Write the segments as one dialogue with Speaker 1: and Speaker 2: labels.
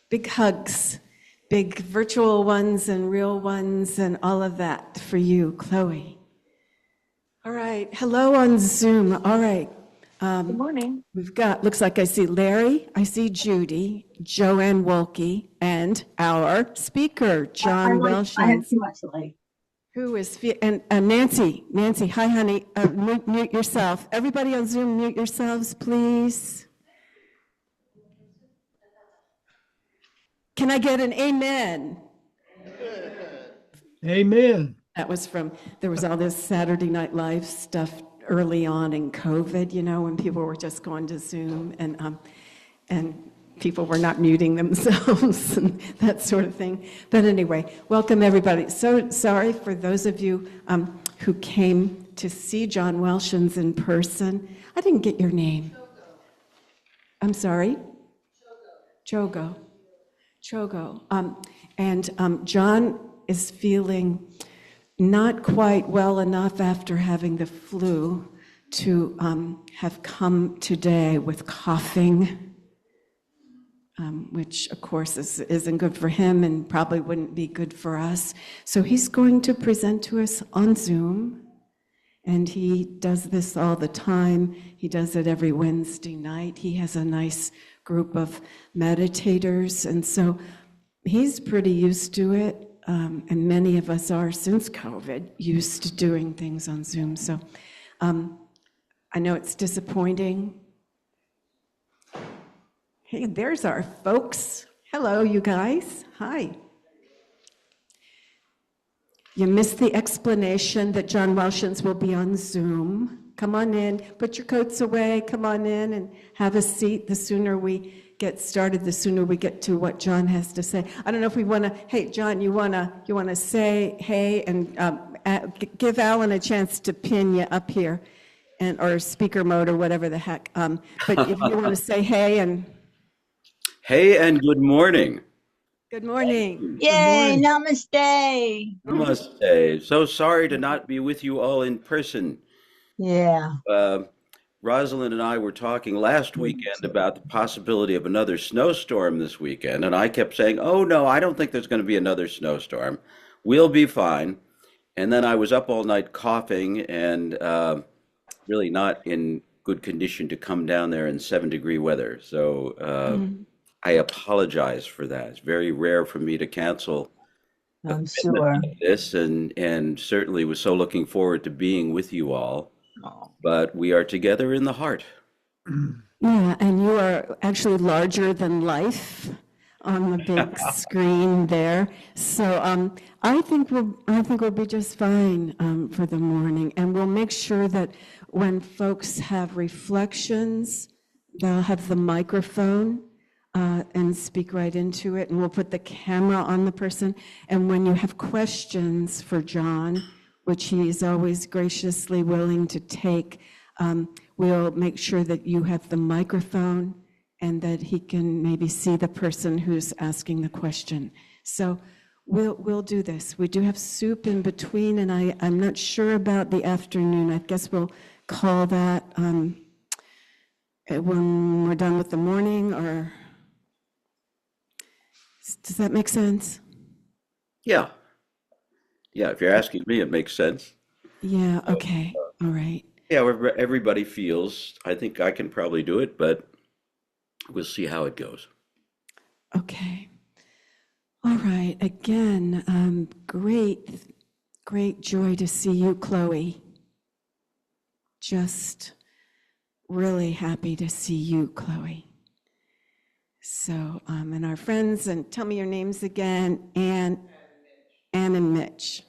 Speaker 1: Big hugs, big virtual ones and real ones and all of that for you, Chloe. All right, hello on Zoom. All right.
Speaker 2: Good morning.
Speaker 1: We've got, looks like I see Larry, I see Judy, Joanne Wolke, and our speaker, John Welshons.
Speaker 2: I have too much light.
Speaker 1: Who is, and Nancy, hi honey, mute yourself. Everybody on Zoom, mute yourselves, please. Can I get an amen?
Speaker 3: Amen.
Speaker 1: That was from, there was all this Saturday Night Live stuff early on in COVID, you know, when people were just going to Zoom and people were not muting themselves and that sort of thing. But anyway, welcome everybody. So sorry for those of you who came to see John Welshons in person. I didn't get your name. I'm sorry? Chogo. And John is feeling not quite well enough after having the flu to have come today with coughing, which of course isn't good for him and probably wouldn't be good for us. So he's going to present to us on Zoom, and he does this all the time. He does it every Wednesday night. He has a nice group of meditators, and so he's pretty used to it. And many of us are, since COVID, used to doing things on Zoom. So I know it's disappointing. Hey, there's our folks. Hello, you guys. Hi. You missed the explanation that John Welshons will be on Zoom. Come on in, put your coats away, come on in and have a seat. The sooner we get started, the sooner we get to what John has to say. I don't know if we want to, hey, John, you want to say hey and give Alan a chance to pin you up here or speaker mode or whatever the heck. But if you want to say hey and...
Speaker 4: Hey and good morning.
Speaker 1: Good morning.
Speaker 2: Yay, namaste.
Speaker 4: Namaste. So sorry to not be with you all in person.
Speaker 2: Yeah.
Speaker 4: Rosalind and I were talking last weekend about the possibility of another snowstorm this weekend, and I kept saying, oh no, I don't think there's going to be another snowstorm. We'll be fine. And then I was up all night coughing and really not in good condition to come down there in 7-degree weather. So I apologize for that. It's very rare for me to cancel
Speaker 2: I'm sure.
Speaker 4: this, and certainly was so looking forward to being with you all.
Speaker 2: Oh.
Speaker 4: But we are together in the heart.
Speaker 1: Yeah, and you are actually larger than life on the big screen there. So I think we'll be just fine for the morning, and we'll make sure that when folks have reflections, they'll have the microphone and speak right into it, and we'll put the camera on the person. And when you have questions for John, which he is always graciously willing to take, we'll make sure that you have the microphone and that he can maybe see the person who's asking the question. So we'll do this. We do have soup in between, and I'm not sure about the afternoon. I guess we'll call that when we're done with the morning, or does that make sense?
Speaker 4: Yeah. Yeah, if you're asking me, it makes sense.
Speaker 1: Yeah, okay, all right.
Speaker 4: Yeah, wherever everybody feels. I think I can probably do it, but we'll see how it goes.
Speaker 1: Okay. All right, again, great joy to see you, Chloe. Just really happy to see you, Chloe. So, and our friends, and tell me your names again, Ann and Mitch.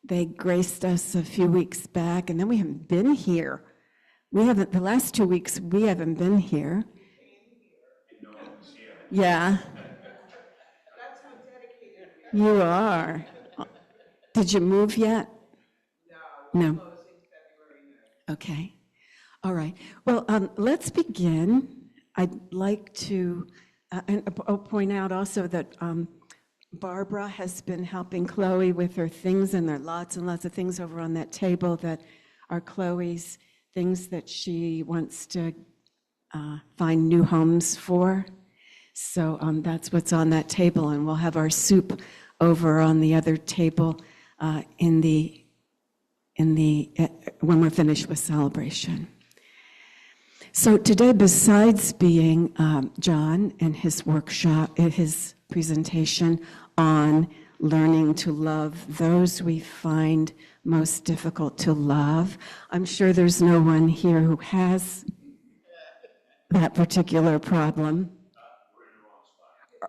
Speaker 1: They graced us a few weeks back, and then we haven't been here. The last 2 weeks, we haven't been here. Yeah. That's how dedicated we are. You are. Did you move yet? No. Closing February 9th. Okay. All right. Well, let's begin. I'd like to point out also that Barbara has been helping Chloe with her things, and there are lots and lots of things over on that table that are Chloe's things that she wants to find new homes for. So that's what's on that table, and we'll have our soup over on the other table when we're finished with celebration. So today, besides being John and his workshop, his presentation on learning to love those we find most difficult to love, I'm sure there's no one here who has that particular problem.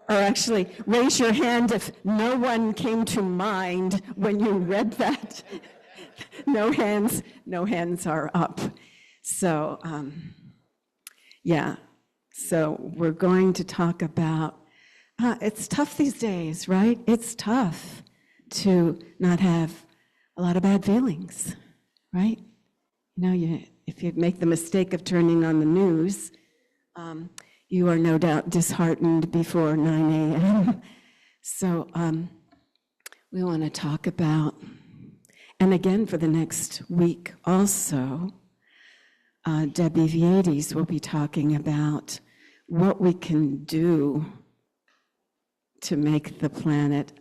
Speaker 1: Or actually, raise your hand if no one came to mind when you read that. No hands are up. So, yeah. So we're going to talk about, it's tough these days, right? It's tough to not have a lot of bad feelings, right? If you make the mistake of turning on the news, you are no doubt disheartened before 9 a.m. So we want to talk about, and again for the next week also, Debbie Viedes will be talking about what we can do to make the planet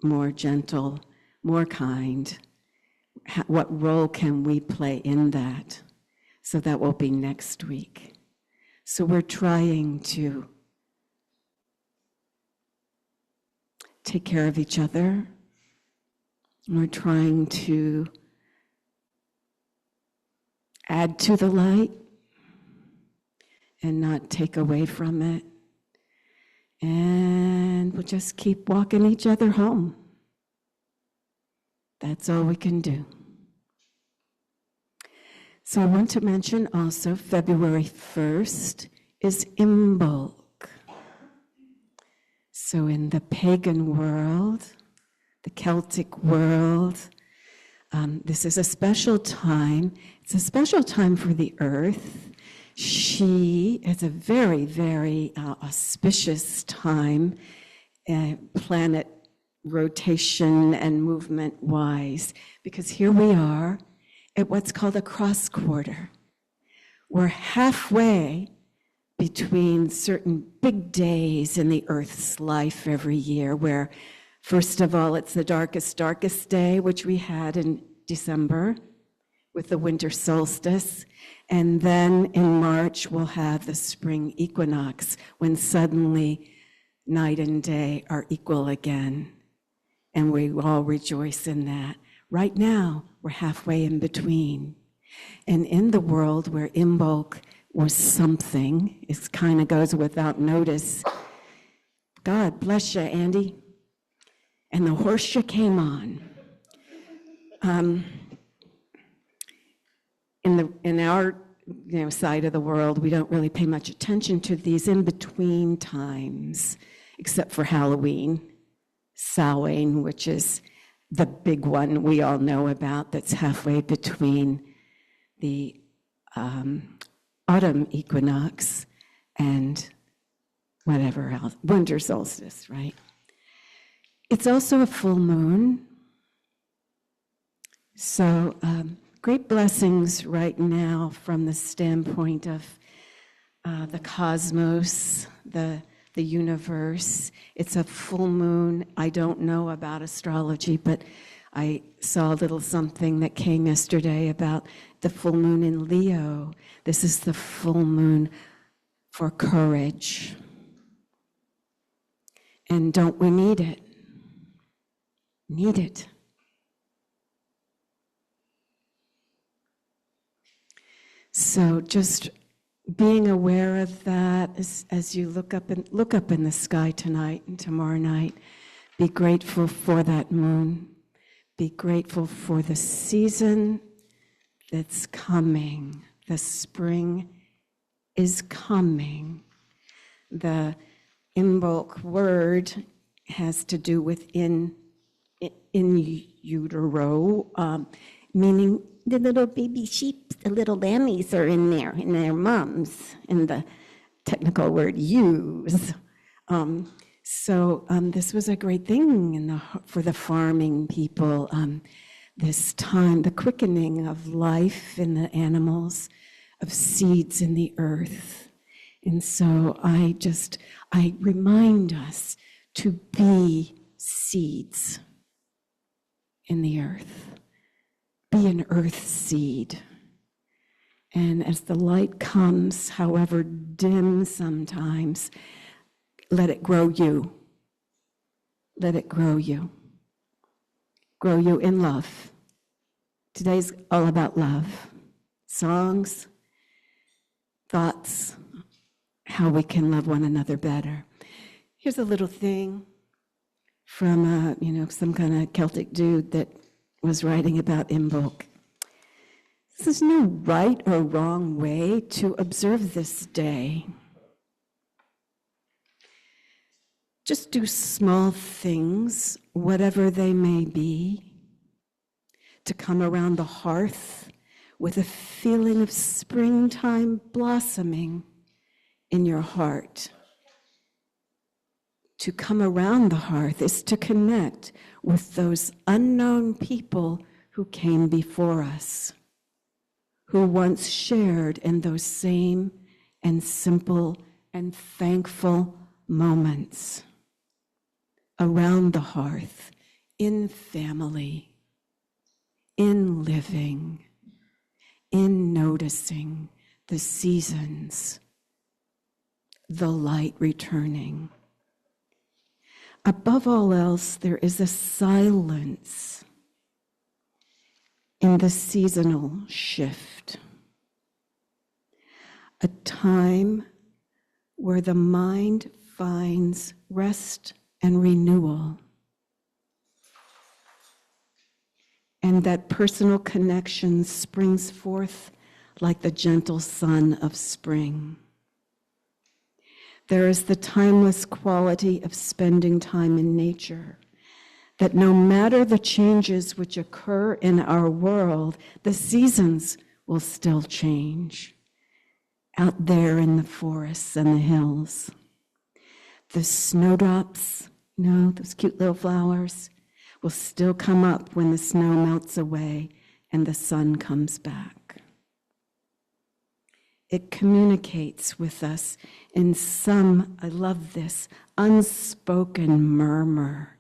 Speaker 1: more gentle, more kind. What role can we play in that? So that will be next week. So we're trying to take care of each other. We're trying to add to the light and not take away from it. And we'll just keep walking each other home. That's all we can do. So I want to mention also February 1st is Imbolc. So in the pagan world, the Celtic world, this is a special time. It's a special time for the earth. It's a very, very auspicious time, planet rotation and movement-wise, because here we are at what's called a cross quarter. We're halfway between certain big days in the Earth's life every year, where, first of all, it's the darkest day, which we had in December with the winter solstice. And then in March, we'll have the spring equinox, when suddenly night and day are equal again. And we all rejoice in that. Right now, we're halfway in between. And in the world where Imbolc was something, it kind of goes without notice. God bless you, Andy. And the horseshoe came on. In our side of the world, we don't really pay much attention to these in-between times, except for Halloween, Samhain, which is the big one we all know about, that's halfway between the autumn equinox and whatever else, winter solstice, right? It's also a full moon. So great blessings right now from the standpoint of the cosmos, the universe. It's a full moon. I don't know about astrology, but I saw a little something that came yesterday about the full moon in Leo. This is the full moon for courage. And don't we need it? Need it. So just being aware of that as you look up in the sky tonight and tomorrow night. Be grateful for that moon. Be grateful for the season that's coming. The spring is coming. The Imbolc word has to do with in utero, meaning the little baby sheep, the little lammies are in there, in their mums, and the technical word ewes. So this was a great thing for the farming people, this time, the quickening of life in the animals, of seeds in the earth. And so I remind us to be seeds in the earth. Be an earth seed. And as the light comes, however dim sometimes, let it grow you. Let it grow you. Grow you in love. Today's all about love. Songs, thoughts, how we can love one another better. Here's a little thing from, some kind of Celtic dude that was writing about Imbolc. There's no right or wrong way to observe this day. Just do small things, whatever they may be, to come around the hearth with a feeling of springtime blossoming in your heart. To come around the hearth is to connect with those unknown people who came before us, who once shared in those same and simple and thankful moments around the hearth, in family, in living, in noticing the seasons, the light returning. Above all else, there is a silence in the seasonal shift, a time where the mind finds rest and renewal, and that personal connection springs forth like the gentle sun of spring. There is the timeless quality of spending time in nature, that no matter the changes which occur in our world, the seasons will still change out there in the forests and the hills. The snowdrops, those cute little flowers, will still come up when the snow melts away and the sun comes back. It communicates with us in some, I love this, unspoken murmur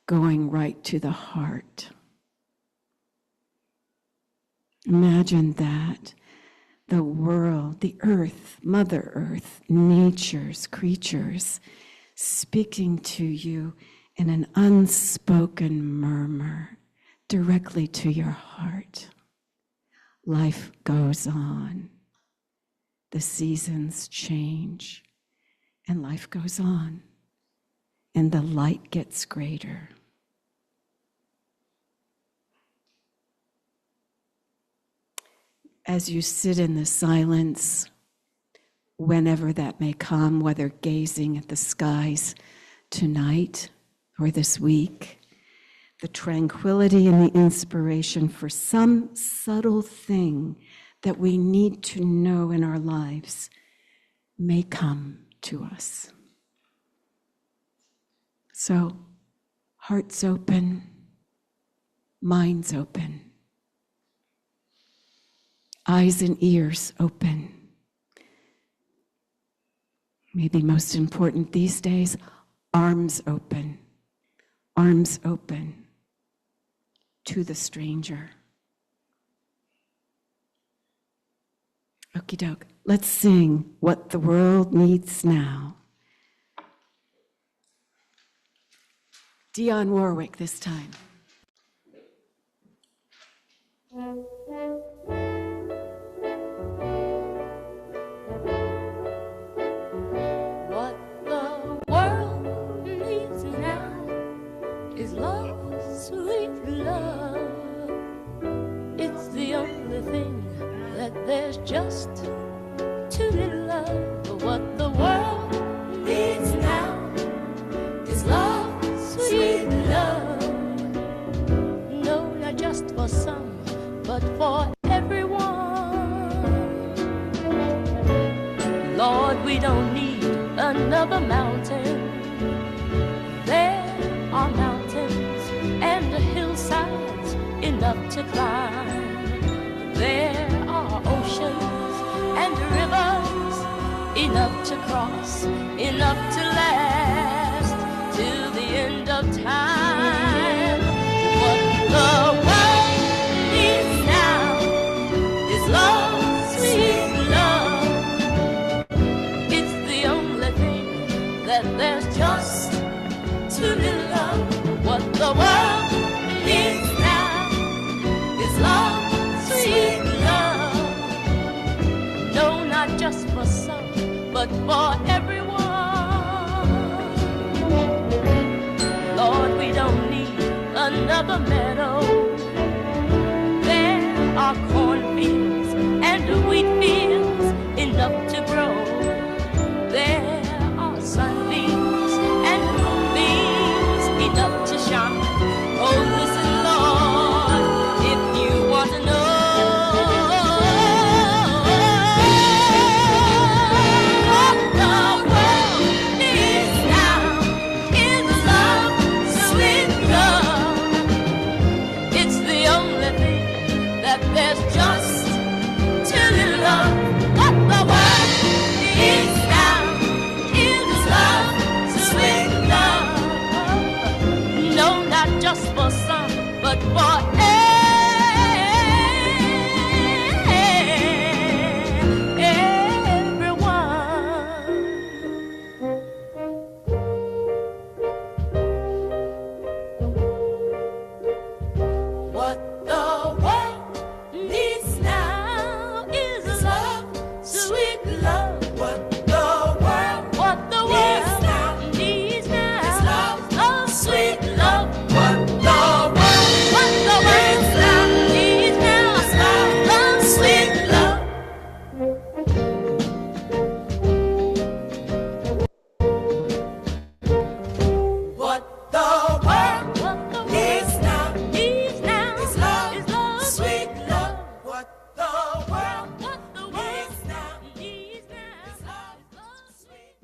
Speaker 1: going right to the heart. Imagine that. The world, the earth, Mother Earth, nature's creatures speaking to you in an unspoken murmur directly to your heart. Life goes on. The seasons change, and life goes on, and the light gets greater. As you sit in the silence, whenever that may come, whether gazing at the skies tonight or this week, the tranquility and the inspiration for some subtle thing that we need to know in our lives may come to us. So, hearts open, minds open, eyes and ears open. Maybe most important these days, arms open to the stranger. Okie doke. Let's sing What the World Needs Now. Dionne Warwick this time.
Speaker 3: What the world needs now is love, sweet love. It's the only thing that there's just too little of. What the world needs now is love, sweet love. No, not just for some, but for everyone. Lord, we don't need another mountain. There are mountains and hillsides enough to climb. There are oceans and rivers enough to cross, enough to last till the end of time. What the world needs now is love, sweet love. It's the only thing that there's just too little of. What the world needs now is love, sweet love. No, not just for some, but for everyone. Lord, we don't need another meadow. There are cornfields and wheat fields enough to grow. There are sunbeams and moonbeams enough to shine. Oh, listen, Lord, if you want to know what the world needs now is love, sweet love. It's the only thing that there's just too little of. What the world needs now is love, sweet love. No, not just for some, but for everyone. What the world needs now is love, sweet love. What the world needs now is love, sweet love. What the world needs now is love, sweet love. What the world needs now is love, sweet love. What the world needs now is love, sweet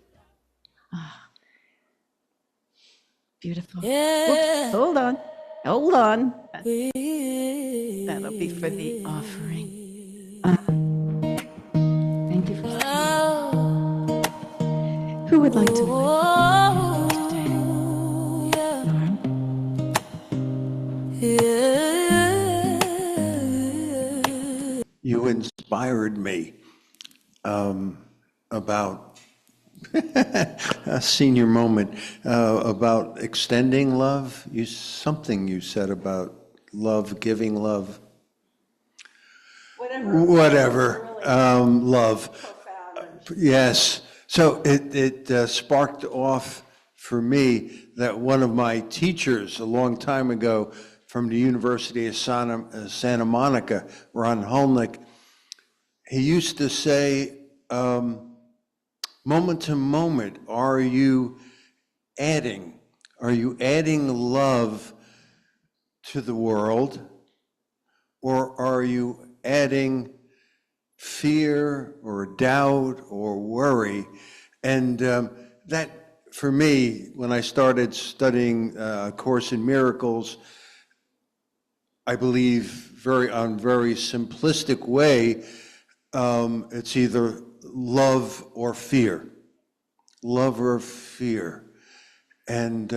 Speaker 3: love.
Speaker 1: Beautiful.
Speaker 3: Yeah.
Speaker 1: Whoops, hold on. Hold on. That'll be for the offering. Thank you for Who would like to lead today? Norm?
Speaker 5: You inspired me about a senior moment, about extending love. Something you said about love, giving love. Whatever. Love. Yes. So it sparked off for me that one of my teachers a long time ago from the University of Santa Monica, Ron Holnick, he used to say, moment to moment, are you adding love to the world, or are you adding fear or doubt or worry? And that, for me, when I started studying A Course in Miracles, I believe on very simplistic way, it's either love or fear. Love or fear. And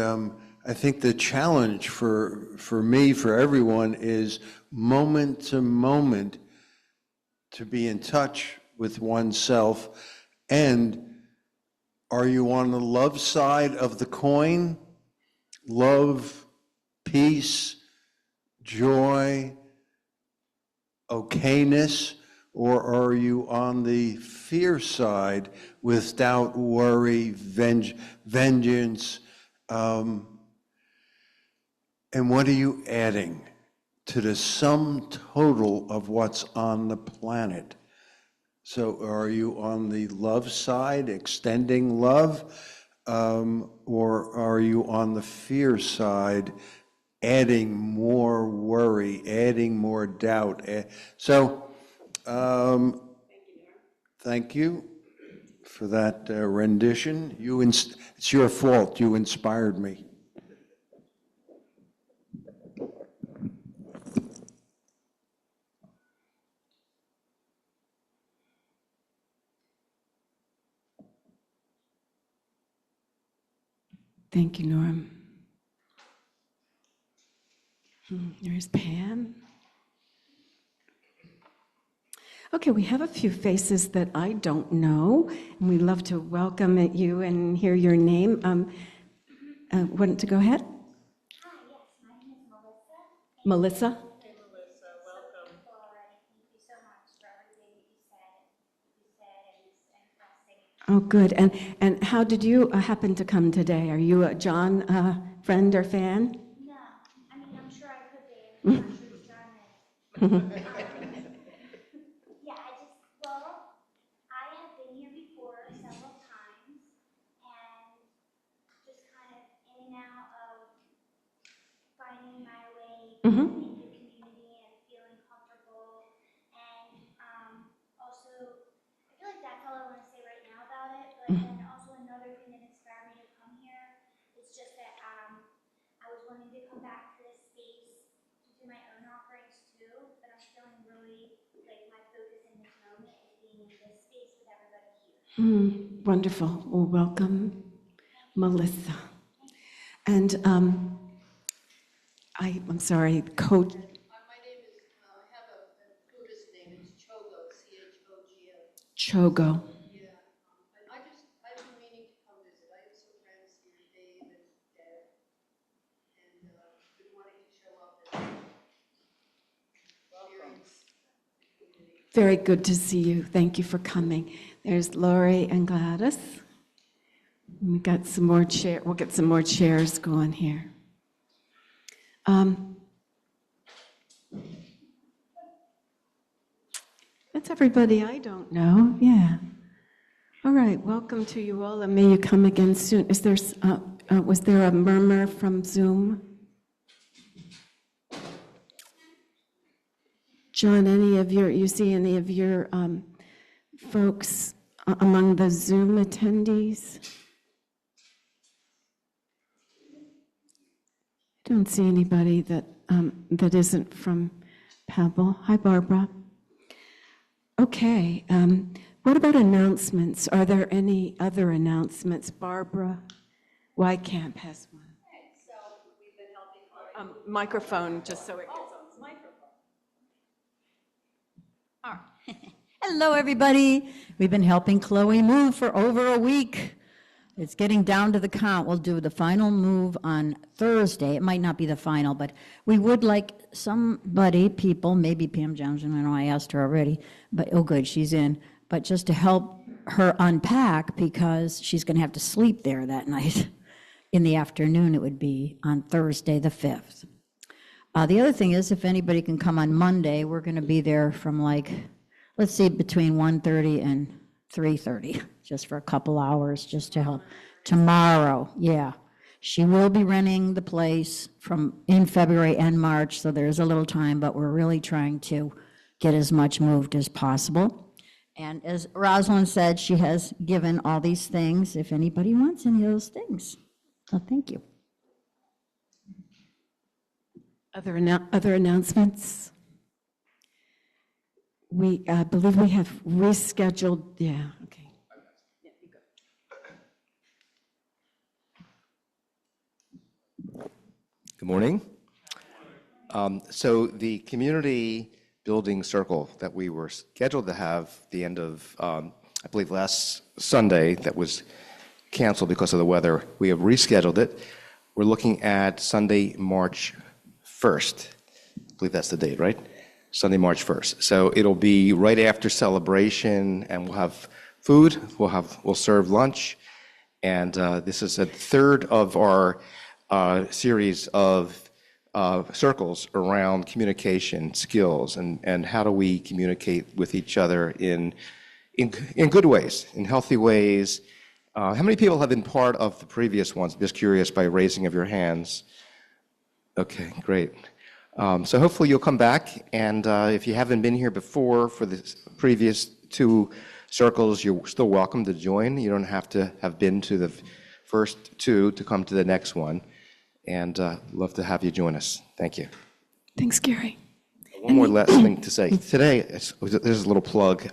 Speaker 5: I think the challenge for me, for everyone, is moment to moment to be in touch with oneself. And are you on the love side of the coin? Love, peace, joy, okayness? Or are you on the fear side with doubt, worry, vengeance? And what are you adding to the sum total of what's on the planet? So are you on the love side, extending love? Or are you on the fear side, adding more worry, adding more doubt? Thank you for that rendition. It's your fault. You inspired me.
Speaker 1: Thank you, Norm. There's Pam. Okay, we have a few faces that I don't know, and we'd love to welcome you and hear your name. Want to go ahead?
Speaker 6: Hi, yes, my name is Melissa.
Speaker 1: Melissa?
Speaker 6: Hey, Melissa, welcome. Thank you so much for everything that you said and blessing.
Speaker 1: Oh, good. And how did you happen to come today? Are you a John friend or fan?
Speaker 6: No, I mean, I'm sure I could be. I'm not sure who's John is. Yeah, I have been here before several times and just kind of in and out of finding my way in the community and feeling comfortable. And also, I feel like that's all I want to say right now about it. But then also another thing that inspired me to come here is just that I was wanting to come back to this space to do my own offerings too. But I'm feeling really like my focus in this moment is being in this space with everybody here.
Speaker 1: Wonderful. Well, welcome, Melissa. And I'm sorry, Coach.
Speaker 7: My name is, I have a Buddhist name, it's Chogo, C-H-O-G-O.
Speaker 1: Chogo.
Speaker 7: Yeah, I've been meaning to come visit. I have some friends here, Dave and Deb, and been wanting to show up and experience the community.
Speaker 1: Very good to see you. Thank you for coming. There's Lori and Gladys. We got some more we'll get some more chairs going here. That's everybody I don't know. Yeah. All right. Welcome to you all, and may you come again soon. Was there a murmur from Zoom? John, you see any of your folks among the Zoom attendees? I don't see anybody that isn't from Pebble. Hi, Barbara. Okay. What about announcements? Are there any other announcements? Barbara Wycamp has one.
Speaker 7: So we've been helping.
Speaker 1: Microphone, just so it gets on.
Speaker 8: Hello, everybody. We've been helping Chloe move for over a week. It's getting down to the count. We'll do the final move on Thursday. It might not be the final, but we would like people, maybe Pam Johnson, I know I asked her already, but oh good, she's in, but just to help her unpack because she's going to have to sleep there that night. In the afternoon, it would be on Thursday the 5th. The other thing is, if anybody can come on Monday, we're going to be there from let's see, between 1:30 and 3:30, just for a couple hours, just to help. Tomorrow, yeah. She will be renting the place in February and March, so there's a little time, but we're really trying to get as much moved as possible. And as Rosalind said, she has given all these things, if anybody wants any of those things. So thank you.
Speaker 1: Other announcements? We believe we have rescheduled, yeah, okay.
Speaker 9: Good morning. So the community building circle that we were scheduled to have the end of, I believe last Sunday, that was canceled because of the weather. We have rescheduled it. We're looking at Sunday, March 1st. I believe that's the date, right? Sunday, March 1st. So it'll be right after celebration, and we'll have food. We'll serve lunch, and this is a third of our series of circles around communication skills and how do we communicate with each other in good ways, in healthy ways. How many people have been part of the previous ones? I'm just curious by raising of your hands. Okay, great. So hopefully you'll come back, and if you haven't been here before for the previous two circles, you're still welcome to join. You don't have to have been to the first two to come to the next one, and love to have you join us. Thank you.
Speaker 1: Thanks, Gary.
Speaker 9: One more last thing to say. Today, there's a little plug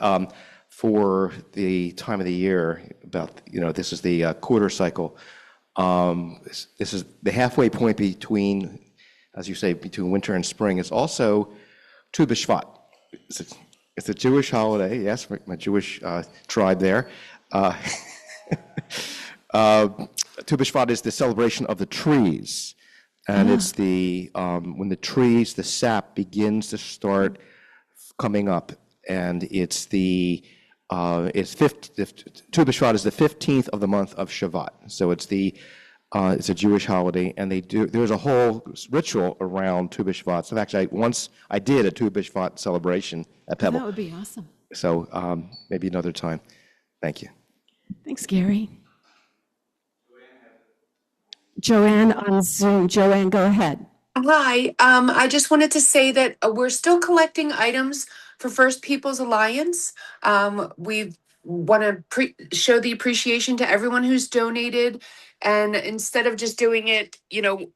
Speaker 9: for the time of the year about, this is the quarter cycle This is the halfway point between, as you say, between winter and spring. It's also Tu B'Shvat. It's a Jewish holiday, yes, my Jewish tribe there. Tu B'Shvat is the celebration of the trees. And it's when the trees, the sap begins to start coming up. And it's Tu B'Shvat is the 15th of the month of Shavat. So it's a Jewish holiday, and there's a whole ritual around Tu B'Shvat. So actually, once I did a Tu B'Shvat celebration at Pebble.
Speaker 1: That would be awesome.
Speaker 9: So maybe another time. Thank you.
Speaker 1: Thanks, Gary. Joanne on Zoom. Joanne, go ahead.
Speaker 10: Hi, I just wanted to say that we're still collecting items for First Peoples Alliance. We want to show the appreciation to everyone who's donated. And instead of just doing it,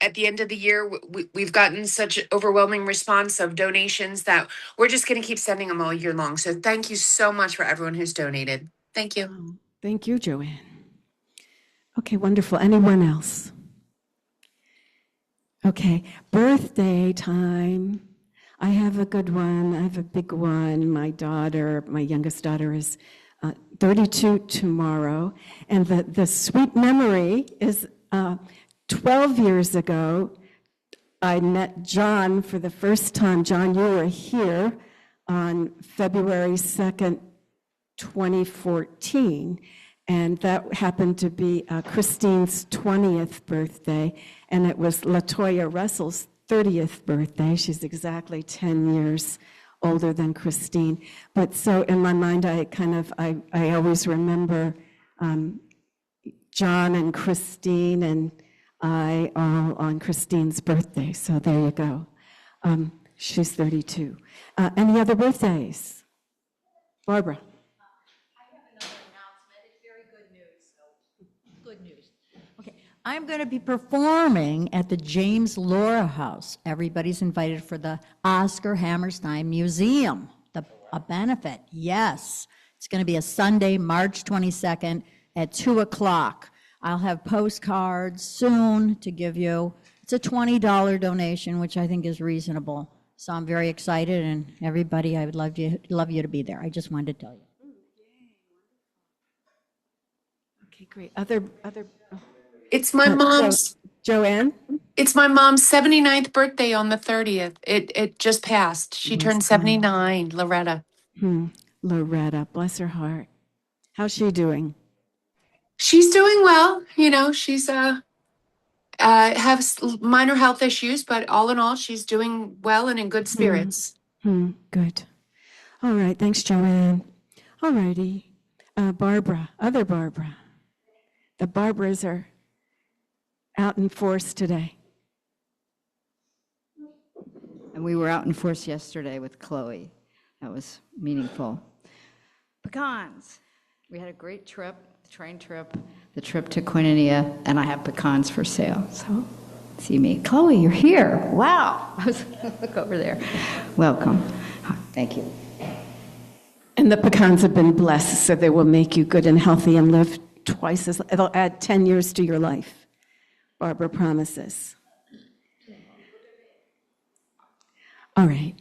Speaker 10: at the end of the year, we've gotten such overwhelming response of donations that we're just going to keep sending them all year long. So thank you so much for everyone who's donated. Thank you.
Speaker 1: Oh, thank you, Joanne. Okay, wonderful. Anyone else? Okay, birthday time. I have a good one. I have a big one. My youngest daughter is 32 tomorrow. And the sweet memory is 12 years ago, I met John for the first time. John, you were here on February 2nd, 2014. And that happened to be Christine's 20th birthday, and it was LaToya Russell's 30th birthday. She's exactly 10 years older than Christine. But so in my mind, I always remember John and Christine and I all on Christine's birthday. So there you go. She's 32. Any other birthdays? Barbara.
Speaker 8: I'm going to be performing at the James Laura House. Everybody's invited for the Oscar Hammerstein Museum, a benefit. Yes, it's going to be a Sunday, March 22nd at 2 o'clock. I'll have postcards soon to give you. It's a $20 donation, which I think is reasonable. So I'm very excited, and everybody, I would love you to be there. I just wanted to tell you.
Speaker 1: Okay, great. Other.
Speaker 10: It's my mom's.
Speaker 1: Joanne?
Speaker 10: It's my mom's 79th birthday on the 30th. It just passed. She turned 79, Loretta.
Speaker 1: Loretta, bless her heart. How's she doing?
Speaker 10: She's doing well. She's has minor health issues, but all in all, she's doing well and in good spirits.
Speaker 1: Good. All right, thanks, Joanne. All righty. Barbara, other Barbara. The Barbaras are out in force today.
Speaker 11: And we were out in force yesterday with Chloe. That was meaningful. Pecans. We had a great trip, the train trip, the trip to Koinonia, and I have pecans for sale. So see me. Chloe, you're here. Wow. I was look over there. Welcome. Thank you.
Speaker 1: And the pecans have been blessed, so they will make you good and healthy and live twice as, it'll add 10 years to your life. Barbara promises. All right.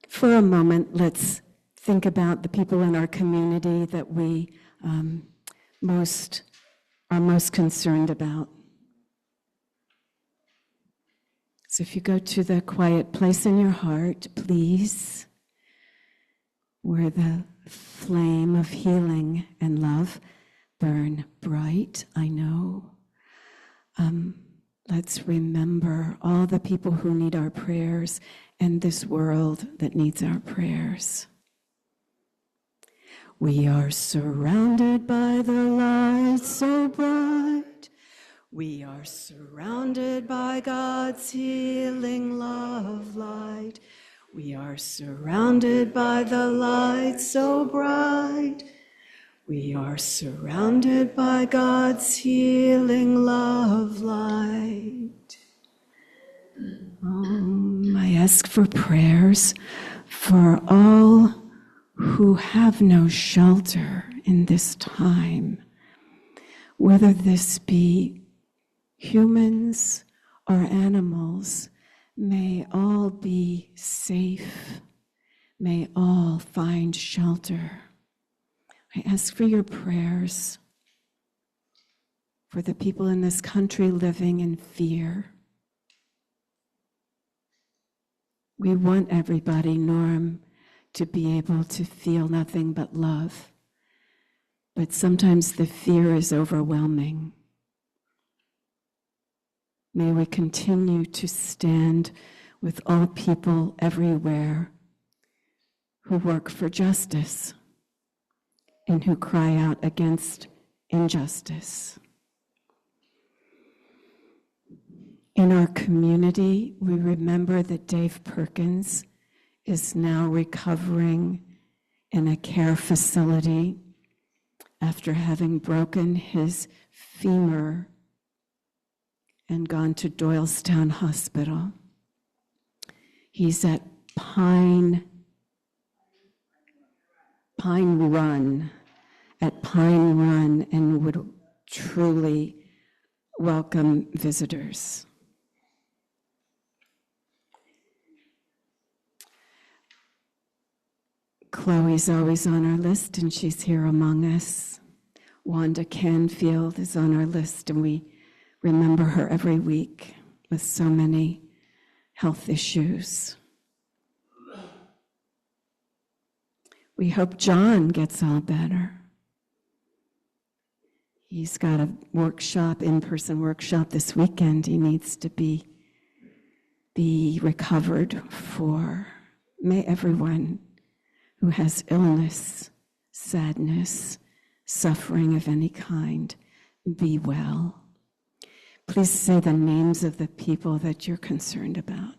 Speaker 1: For a moment, let's think about the people in our community that we are most concerned about. So if you go to the quiet place in your heart, please, where the flame of healing and love burn bright, I know. Let's remember all the people who need our prayers and this world that needs our prayers. We are surrounded by the light so bright. We are surrounded by God's healing love light. We are surrounded by the light so bright. We are surrounded by God's healing love light. I ask for prayers for all who have no shelter in this time. whether this be humans or animals, may all be safe. May all find shelter. I ask for your prayers for the people in this country living in fear. We want everybody, Norm, to be able to feel nothing but love. But sometimes the fear is overwhelming. May we continue to stand with all people everywhere who work for justice and who cry out against injustice. In our community, we remember that Dave Perkins is now recovering in a care facility after having broken his femur and gone to Doylestown Hospital. He's at Pine Run, and would truly welcome visitors. Chloe's always on our list, and she's here among us. Wanda Canfield is on our list, and we remember her every week with so many health issues. We hope John gets all better. He's got a workshop, in-person workshop this weekend. He needs to be recovered for. May everyone who has illness, sadness, suffering of any kind, be well. Please say the names of the people that you're concerned about.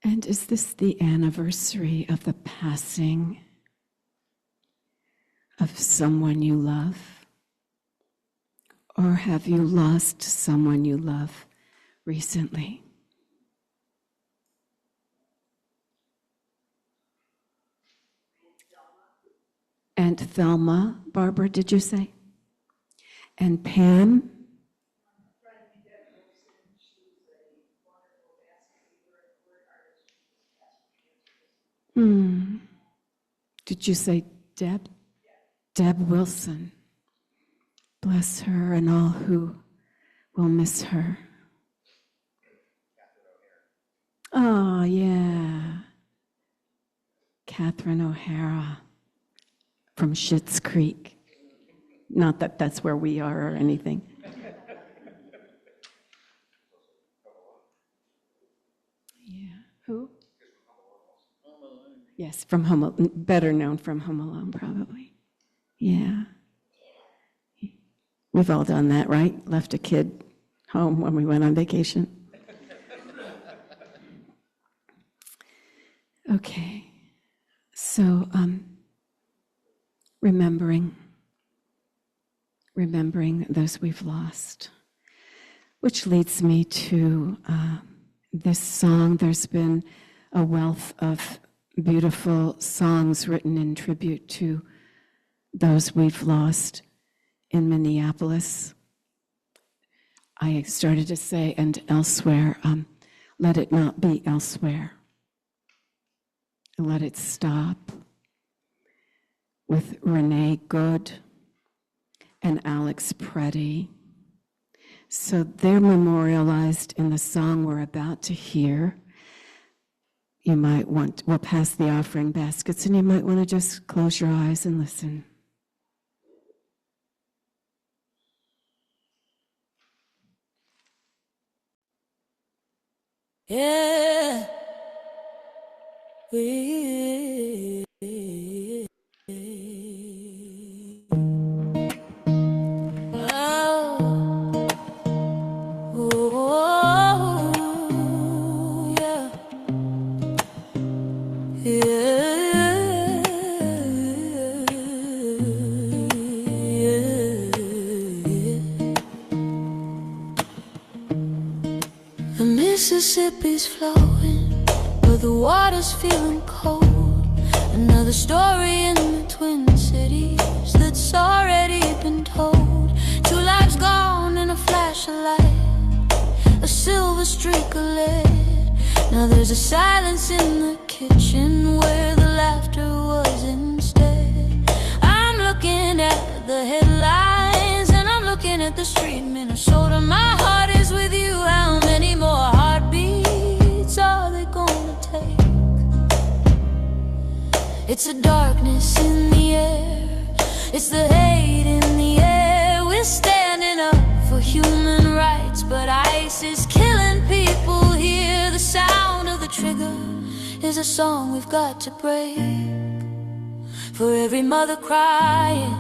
Speaker 1: And is this the anniversary of the passing of someone you love? Or have you lost someone you love recently? And Thelma, Barbara, did you say? And Pam? Did you say Deb? Deb Wilson. Bless her and all who will miss her. Oh, yeah. Catherine O'Hara from Schitt's Creek. Not that that's where we are or anything. Yeah. Who? Yes, from Home Alone, better known from Home Alone, probably. Yeah. We've all done that, right? Left a kid home when we went on vacation. Okay. So, remembering those we've lost, which leads me to this song. There's been a wealth of beautiful songs written in tribute to those we've lost in Minneapolis. I started to say, and elsewhere, let it not be elsewhere. Let it stop, with Renee Good and Alex Preddy. So they're memorialized in the song we're about to hear. You might we'll pass the offering baskets, and you might want to just close your eyes and listen.
Speaker 3: Yeah, we Mississippi's flowing, but the water's feeling cold. Another story in the Twin Cities that's already been told. 2 lives gone in a flash of light, a silver streak of lead. Now there's a silence in the kitchen where the laughter was instead. I'm looking at the headlines and I'm looking at the street in Minnesota. My heart is with you. How many more heartbeats are they gonna take? It's a darkness in the air, it's the hate in the air. We're standing up for human rights, but ICE is killing people here. The sound of the trigger is a song we've got to break. For every mother crying,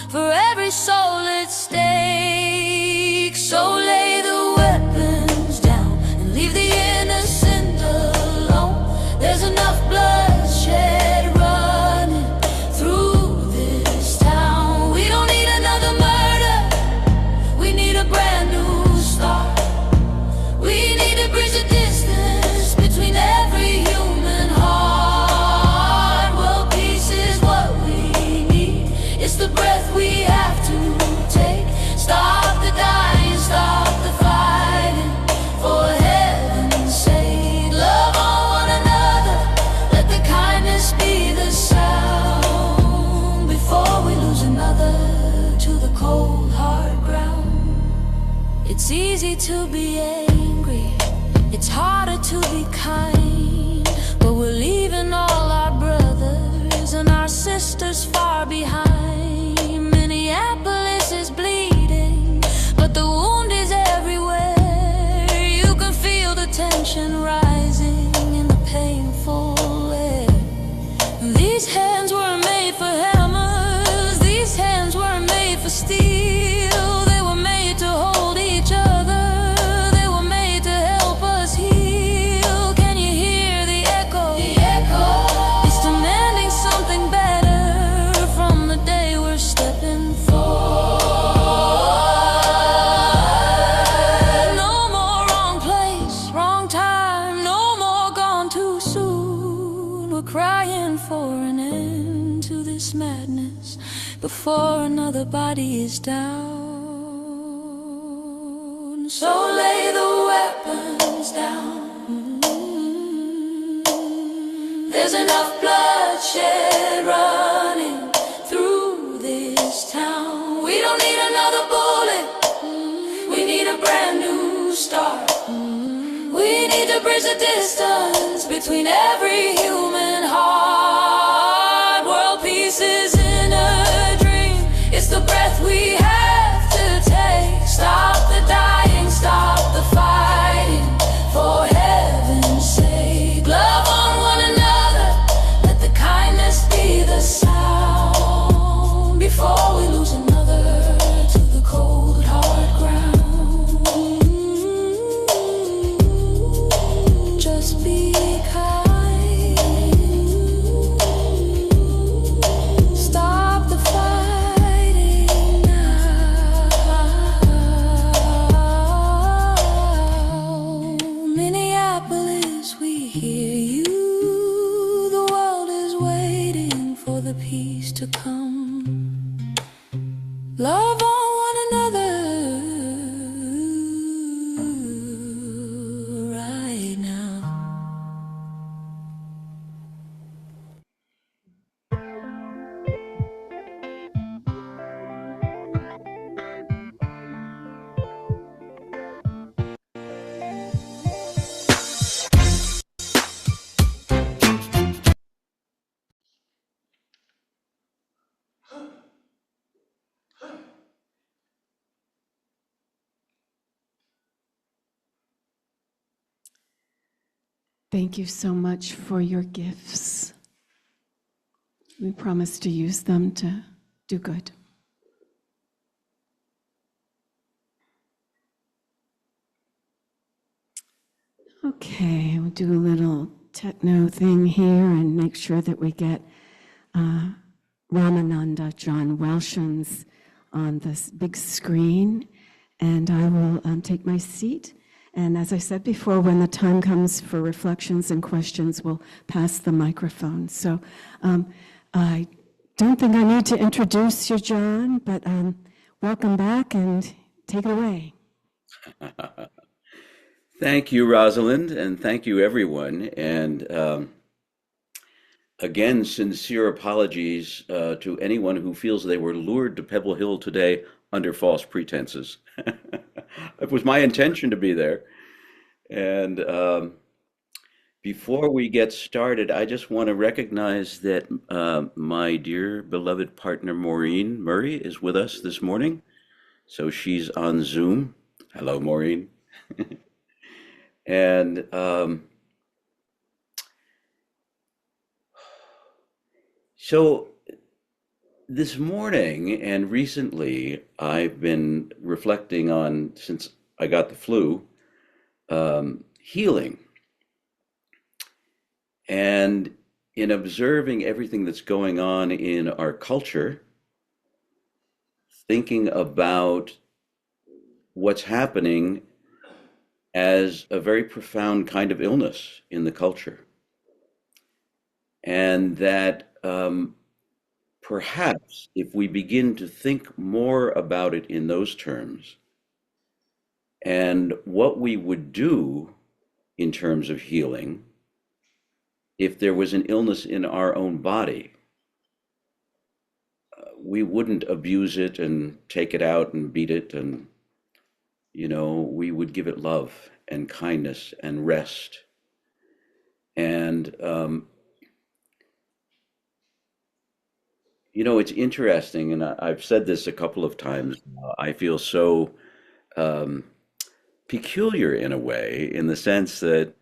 Speaker 3: for every soul at stake. So lay the weapons down and leave the innocent alone. There's enough bloodshed running through this town. We don't need another murder, we need a brand new start. We need to bridge the distance between every human heart. Well, peace is what we need, it's the breath we have to take. Stop the dying, stop the fighting, for heaven's sake. Love on one another, let the kindness be the sound, before we lose another to the cold hard ground. It's easy to be angry, it's harder to be kind, but we're leaving all our brothers and our sisters far behind. Minneapolis is bleeding, but the wound is everywhere. You can feel the tension rising in the painful air. These hands were made for hammers, these hands were made for steel. They were made to hold each other, they were made to help us heal. Can you hear the echo? The echo. It's demanding something better from the day we're stepping forward. No more wrong place, wrong time, no more gone too soon. We're crying for an end to this madness before another body is down. So lay the weapons down. There's enough bloodshed running through this town. We don't need another bullet, we need a brand new start. We need to bridge the distance between every human heart. World peace is in a dream, it's the breath we have to take. Stop the dying, stop the fighting, for heaven's sake. Love on one another, let the kindness be the sound, before we lose another to the cold hard ground. Just be kind, stop the fighting now. Minneapolis, we hear you. The world is waiting for the peace to come. Love on one another right now.
Speaker 1: Thank you so much for your gifts. We promise to use them to do good. Okay, we'll do a little techno thing here and make sure that we get Ramananda, John Welshons on this big screen. And I will take my seat And as I said before, when the time comes for reflections and questions, we'll pass the microphone. So I don't think I need to introduce you, John, but welcome back and take it away.
Speaker 4: Thank you, Rosalind, and thank you, everyone. And again, sincere apologies to anyone who feels they were lured to Pebble Hill today under false pretenses. It was my intention to be there. And before we get started, I just want to recognize that my dear beloved partner Maureen Murray is with us this morning. So she's on Zoom. Hello, Maureen. And so this morning and recently, I've been reflecting on, since I got the flu, healing. And in observing everything that's going on in our culture, thinking about what's happening as a very profound kind of illness in the culture. And that perhaps if we begin to think more about it in those terms and what we would do in terms of healing if there was an illness in our own body, we wouldn't abuse it and take it out and beat it, and we would give it love and kindness and rest. And it's interesting, and I've said this a couple of times now. I feel so peculiar in a way, in the sense that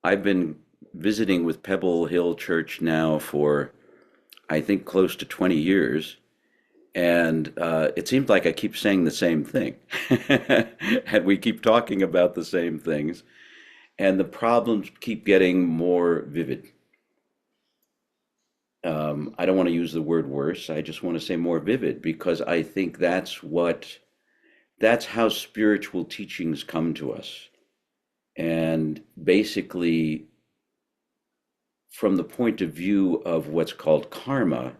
Speaker 4: I've been visiting with Pebble Hill Church now for, I think, close to 20 years. And it seems like I keep saying the same thing. And we keep talking about the same things. And the problems keep getting more vivid. I don't want to use the word worse. I just want to say more vivid, because I think that's how spiritual teachings come to us. And basically, from the point of view of what's called karma,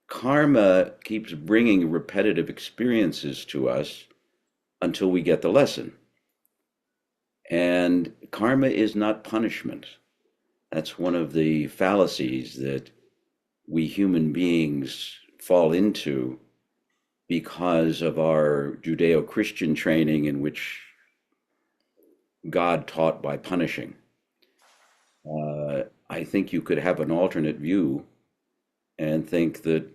Speaker 4: karma keeps bringing repetitive experiences to us until we get the lesson. And karma is not punishment. That's one of the fallacies that we human beings fall into because of our Judeo-Christian training, in which God taught by punishing. I think you could have an alternate view and think that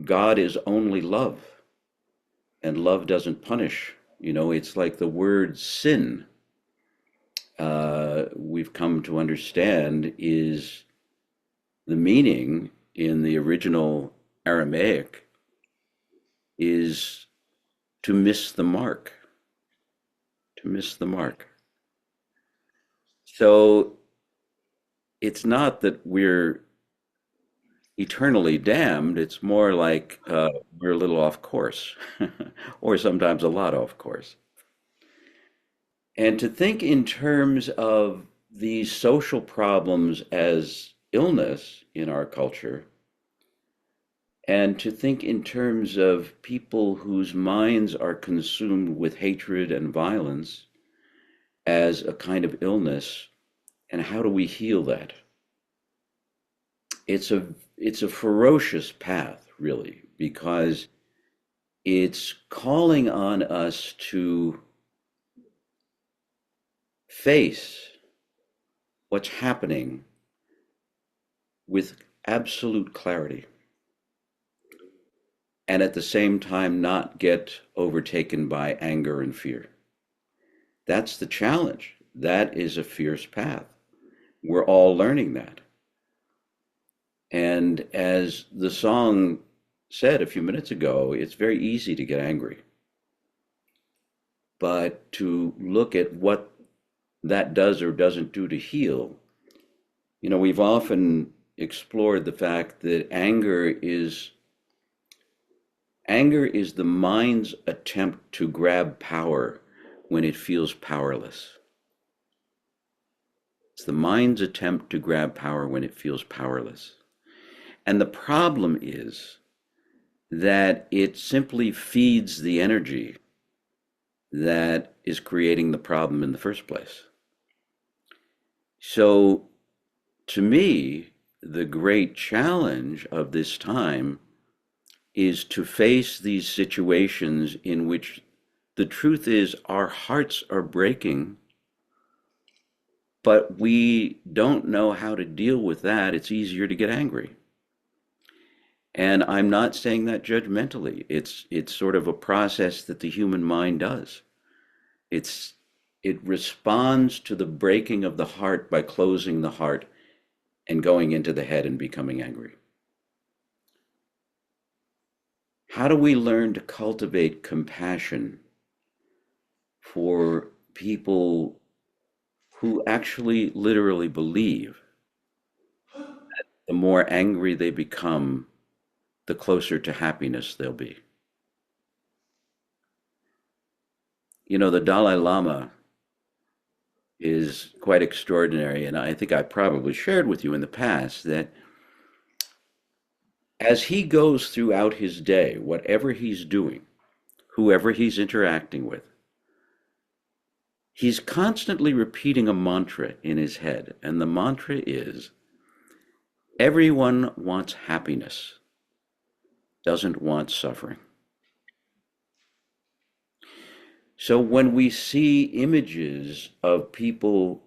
Speaker 4: God is only love, and love doesn't punish. It's like the word sin, we've come to understand, is the meaning in the original Aramaic is to miss the mark, to miss the mark. So it's not that we're eternally damned. It's more like we're a little off course, or sometimes a lot off course. And to think in terms of these social problems as illness in our culture, and to think in terms of people whose minds are consumed with hatred and violence as a kind of illness, and how do we heal that? It's a ferocious path, really, because it's calling on us to face what's happening with absolute clarity, and at the same time not get overtaken by anger and fear. That's the challenge. That is a fierce path. We're all learning that. And as the song said a few minutes ago, it's very easy to get angry. But to look at what that does or doesn't do to heal, we've often explored the fact that anger is the mind's attempt to grab power when it feels powerless. It's the mind's attempt to grab power when it feels powerless. And the problem is that it simply feeds the energy that is creating the problem in the first place. So, to me, the great challenge of this time is to face these situations in which the truth is our hearts are breaking, but we don't know how to deal with that. It's easier to get angry. And I'm not saying that judgmentally. It's sort of a process that the human mind does. It responds to the breaking of the heart by closing the heart and going into the head and becoming angry. How do we learn to cultivate compassion for people who actually literally believe that the more angry they become, the closer to happiness they'll be? You know, the Dalai Lama is quite extraordinary, and I think I probably shared with you in the past that as he goes throughout his day, whatever he's doing, whoever he's interacting with, he's constantly repeating a mantra in his head, and the mantra is, everyone wants happiness, doesn't want suffering. So when we see images of people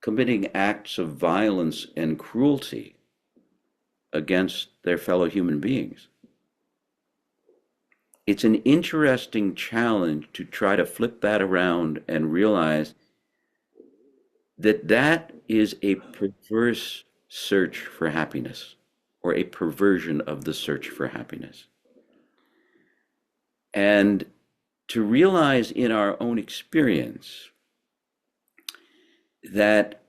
Speaker 4: committing acts of violence and cruelty against their fellow human beings, it's an interesting challenge to try to flip that around and realize that that is a perverse search for happiness, or a perversion of the search for happiness. And to realize in our own experience that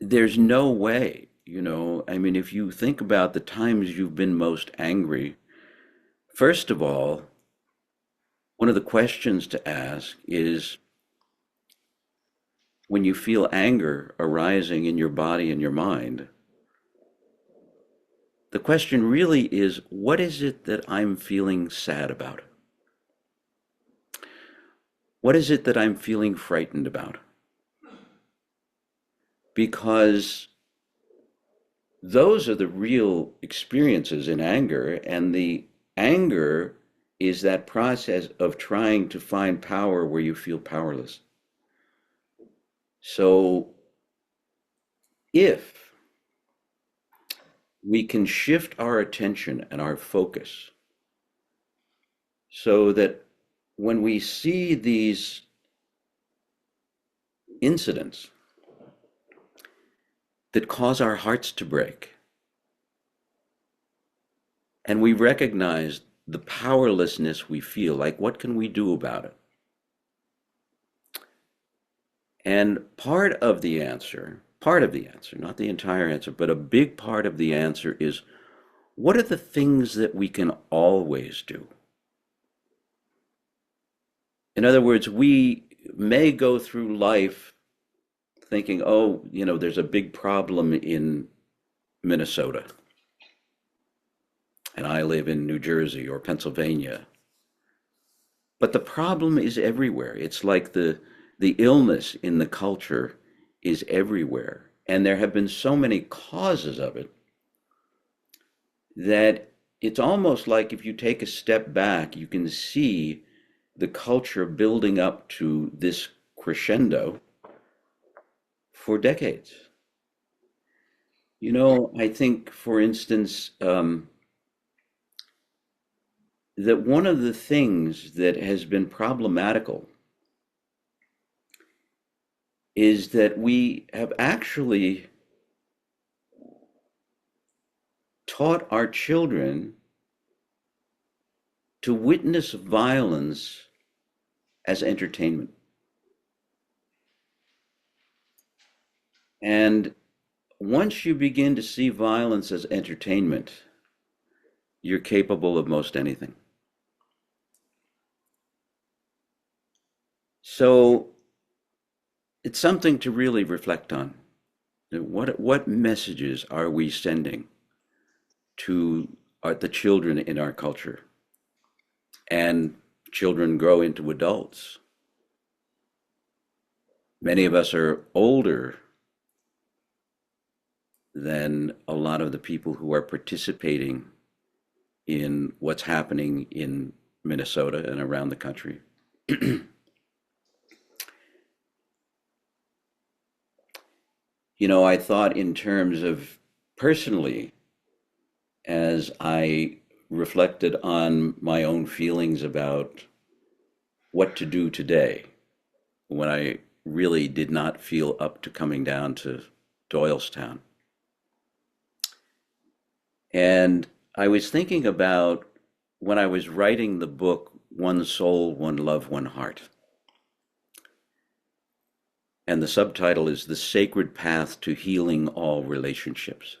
Speaker 4: there's no way, I mean, if you think about the times you've been most angry, first of all, one of the questions to ask is, when you feel anger arising in your body and your mind, the question really is, what is it that I'm feeling sad about? What is it that I'm feeling frightened about? Because those are the real experiences in anger, and the anger is that process of trying to find power where you feel powerless. So if we can shift our attention and our focus so that when we see these incidents that cause our hearts to break, and we recognize the powerlessness we feel, like, what can we do about it? And part of the answer, not the entire answer, but a big part of the answer is, what are the things that we can always do? In other words, we may go through life thinking, oh, there's a big problem in Minnesota, and I live in New Jersey or Pennsylvania. But the problem is everywhere. It's like the illness in the culture is everywhere. And there have been so many causes of it that it's almost like if you take a step back, you can see the culture building up to this crescendo for decades. I think, for instance, that one of the things that has been problematical is that we have actually taught our children to witness violence as entertainment. And once you begin to see violence as entertainment, you're capable of most anything. So it's something to really reflect on. What messages are we sending to the children in our culture? And children grow into adults. Many of us are older than a lot of the people who are participating in what's happening in Minnesota and around the country. You know, I thought in terms of personally, as I reflected on my own feelings about what to do today, when I really did not feel up to coming down to Doylestown. And I was thinking about when I was writing the book, One Soul, One Love, One Heart. And the subtitle is The Sacred Path to Healing All Relationships.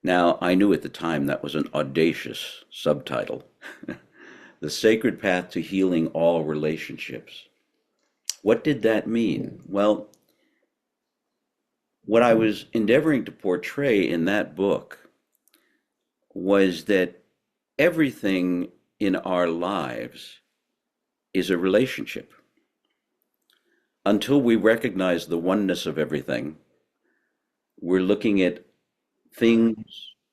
Speaker 4: Now, I knew at the time that was an audacious subtitle. The Sacred Path to Healing All Relationships. What did that mean? Well, what I was endeavoring to portray in that book was that everything in our lives is a relationship. Until we recognize the oneness of everything, we're looking at things,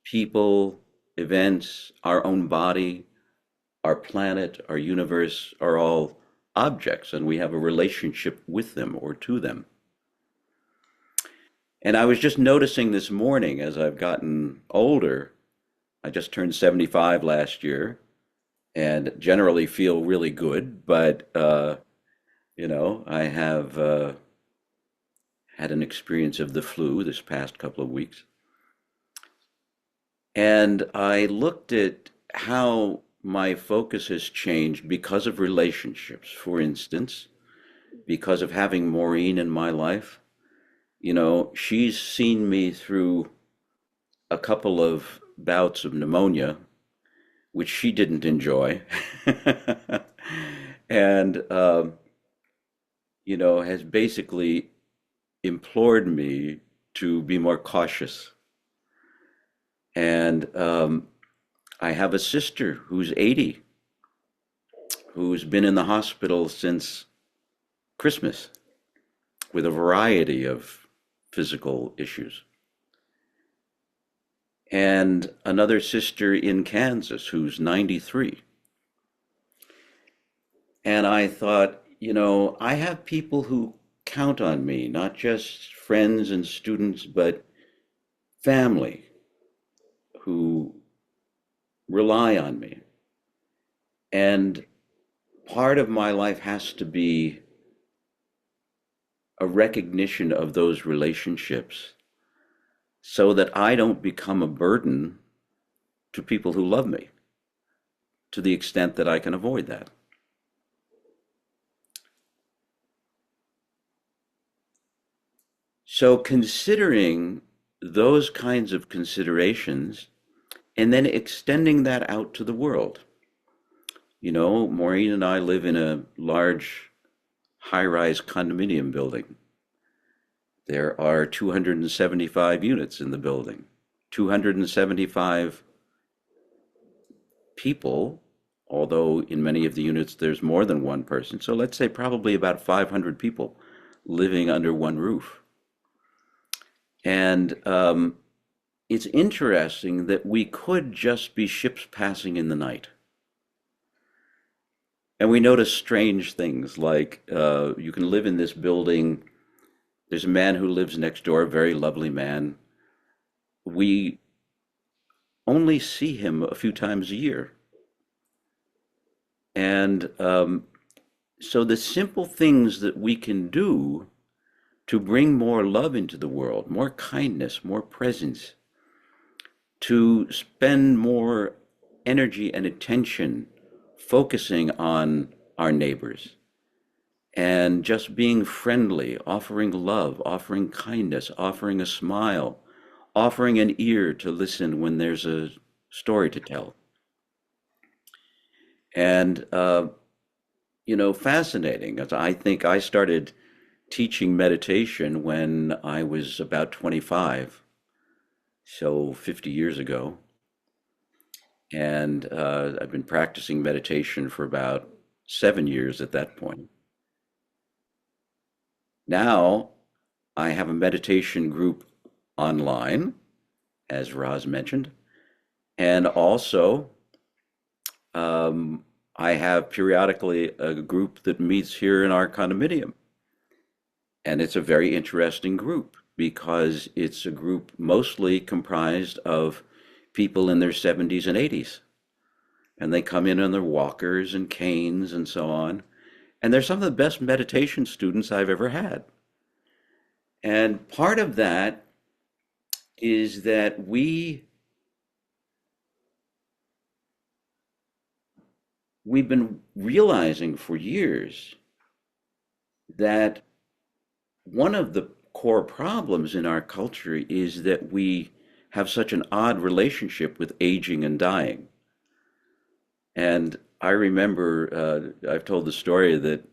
Speaker 4: people, events, our own body, our planet, our universe are all objects, and we have a relationship with them or to them. And I was just noticing this morning as I've gotten older, I just turned 75 last year and generally feel really good, but you know, I have had an experience of the flu this past couple of weeks. And I looked at how my focus has changed because of relationships, for instance, because of having Maureen in my life. You know, she's seen me through a couple of bouts of pneumonia, which she didn't enjoy, and, you know, has basically implored me to be more cautious. And I have a sister who's 80, who's been in the hospital since Christmas with a variety of physical issues. And another sister in Kansas who's 93. And I thought, you know, I have people who count on me, not just friends and students, but family who rely on me. And part of my life has to be a recognition of those relationships so that I don't become a burden to people who love me, to the extent that I can avoid that. So considering those kinds of considerations and then extending that out to the world. You know, Maureen and I live in a large high-rise condominium building. There are 275 units in the building, 275 people, although in many of the units there's more than one person. So let's say probably about 500 people living under one roof. And it's interesting that we could just be ships passing in the night. And we notice strange things like you can live in this building. There's a man who lives next door, a very lovely man. We only see him a few times a year. And so the simple things that we can do to bring more love into the world, more kindness, more presence, to spend more energy and attention focusing on our neighbors and just being friendly, offering love, offering kindness, offering a smile, offering an ear to listen when there's a story to tell. And fascinating. As I think I started teaching meditation when I was about 25, so 50 years ago. And I've been practicing meditation for about 7 years at that point. Now I have a meditation group online, as Roz mentioned, and also I have periodically a group that meets here in our condominium. And it's a very interesting group because it's a group mostly comprised of people in their 70s and 80s. And they come in on their walkers and canes and so on. And they're some of the best meditation students I've ever had. And part of that is that we've been realizing for years that one of the core problems in our culture is that we have such an odd relationship with aging and dying. And I remember, I've told the story that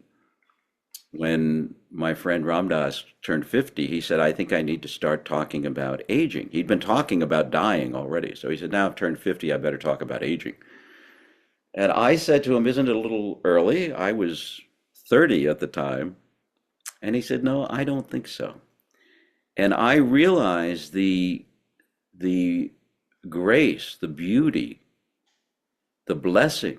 Speaker 4: when my friend Ramdas turned 50, he said, I think I need to start talking about aging. He'd been talking about dying already. So he said, now I've turned 50, I better talk about aging. And I said to him, isn't it a little early? I was 30 at the time. And he said, no, I don't think so. And I realized the grace, the beauty, the blessing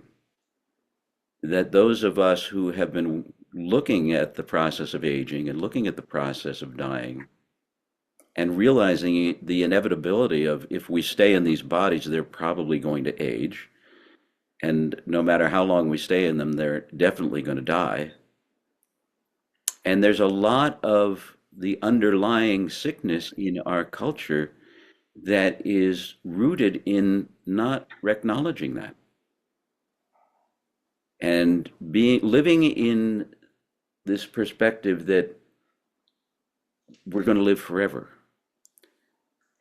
Speaker 4: that those of us who have been looking at the process of aging and looking at the process of dying and realizing the inevitability of if we stay in these bodies, they're probably going to age. And no matter how long we stay in them, they're definitely going to die. And there's a lot of the underlying sickness in our culture that is rooted in not acknowledging that. And living in this perspective that we're going to live forever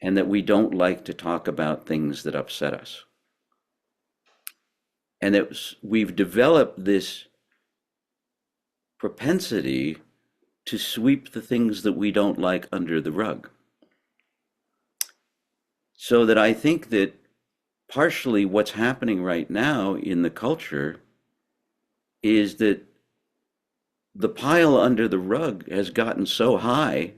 Speaker 4: and that we don't like to talk about things that upset us. And that we've developed this propensity to sweep the things that we don't like under the rug. So that I think that partially what's happening right now in the culture is that the pile under the rug has gotten so high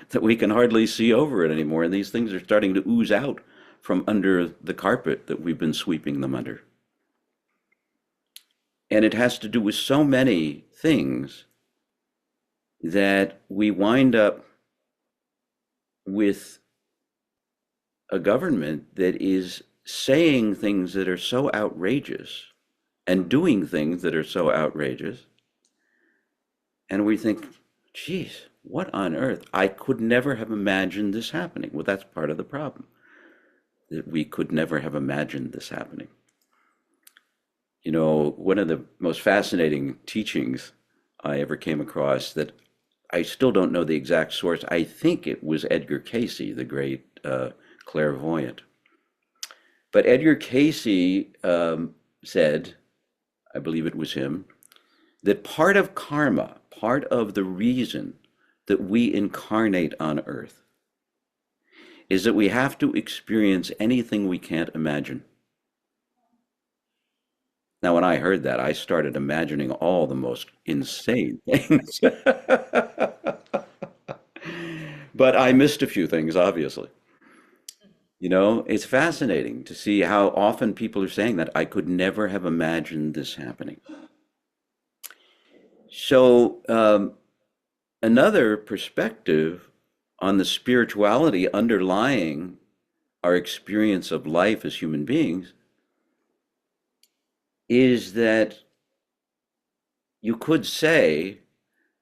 Speaker 4: that we can hardly see over it anymore. And these things are starting to ooze out from under the carpet that we've been sweeping them under. And it has to do with so many things that we wind up with a government that is saying things that are so outrageous and doing things that are so outrageous. And we think, geez, what on earth? I could never have imagined this happening. Well, that's part of the problem, that we could never have imagined this happening. One of the most fascinating teachings I ever came across that I still don't know the exact source. I think it was Edgar Cayce, the great clairvoyant. But Edgar Cayce said, I believe it was him, that part of karma, part of the reason that we incarnate on earth is that we have to experience anything we can't imagine. Now, when I heard that, I started imagining all the most insane things. But I missed a few things, obviously. It's fascinating to see how often people are saying that I could never have imagined this happening. So, another perspective on the spirituality underlying our experience of life as human beings is that you could say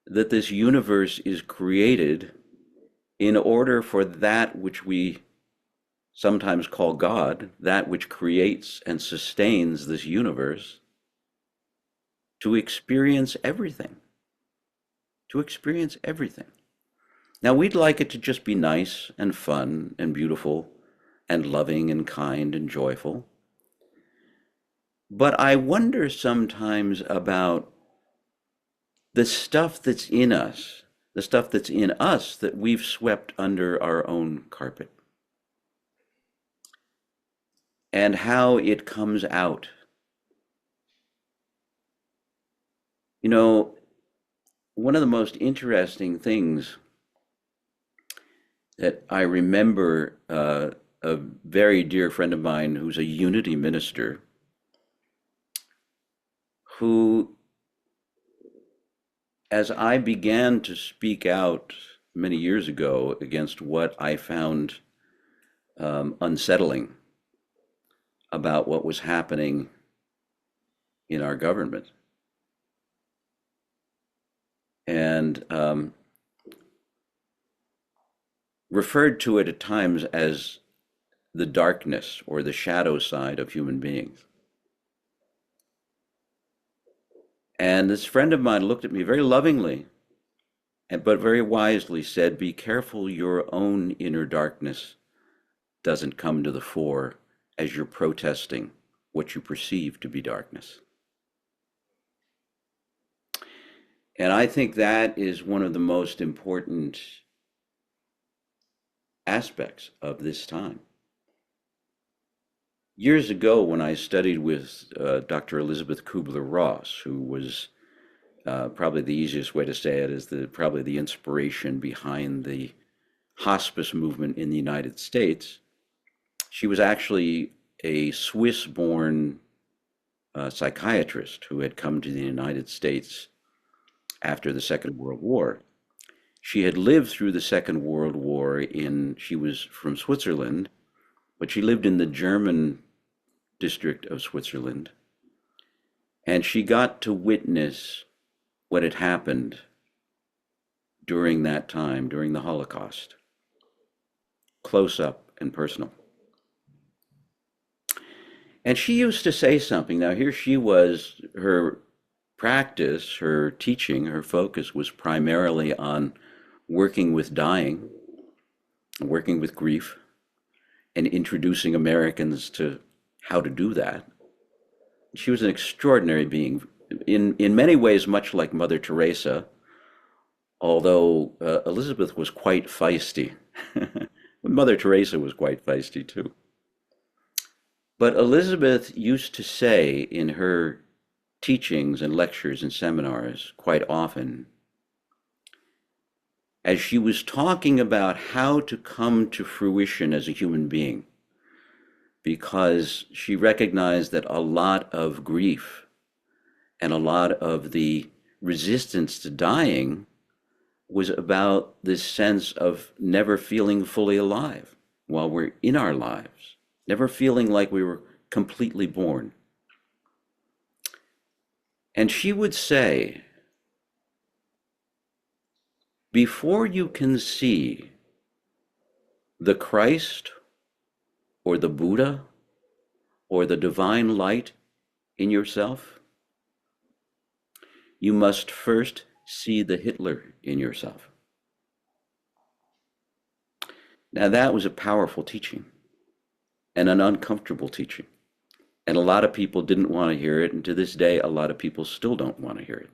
Speaker 4: that this universe is created in order for that which we sometimes call God, that which creates and sustains this universe, to experience everything. To experience everything. Now, we'd like it to just be nice and fun and beautiful and loving and kind and joyful. But I wonder sometimes about the stuff that's in us, the stuff that's in us that we've swept under our own carpet, and how it comes out. You know, one of the most interesting things that I remember, a very dear friend of mine who's a unity minister, who, as I began to speak out many years ago against what I found unsettling about what was happening in our government, and referred to it at times as the darkness or the shadow side of human beings. And this friend of mine looked at me very lovingly, but very wisely said, "Be careful your own inner darkness doesn't come to the fore as you're protesting what you perceive to be darkness." And I think that is one of the most important aspects of this time. Years ago, when I studied with Dr. Elizabeth Kubler-Ross, who was probably the easiest way to say it is probably the inspiration behind the hospice movement in the United States. She was actually a Swiss-born psychiatrist who had come to the United States after the Second World War. She had lived through the Second World War she was from Switzerland, but she lived in the German district of Switzerland, and she got to witness what had happened during that time, during the Holocaust, close up and personal. And she used to say something. Now, here she was, her practice, her teaching, her focus was primarily on working with dying, working with grief, and introducing Americans to how to do that. She was an extraordinary being, in many ways much like Mother Teresa, although Elizabeth was quite feisty. Mother Teresa was quite feisty too. But Elizabeth used to say in her teachings and lectures and seminars quite often, as she was talking about how to come to fruition as a human being, because she recognized that a lot of grief and a lot of the resistance to dying was about this sense of never feeling fully alive while we're in our lives, never feeling like we were completely born. And she would say, before you can see the Christ or the Buddha or the divine light in yourself, you must first see the Hitler in yourself. Now, that was a powerful teaching and an uncomfortable teaching. And a lot of people didn't want to hear it. And to this day, a lot of people still don't want to hear it.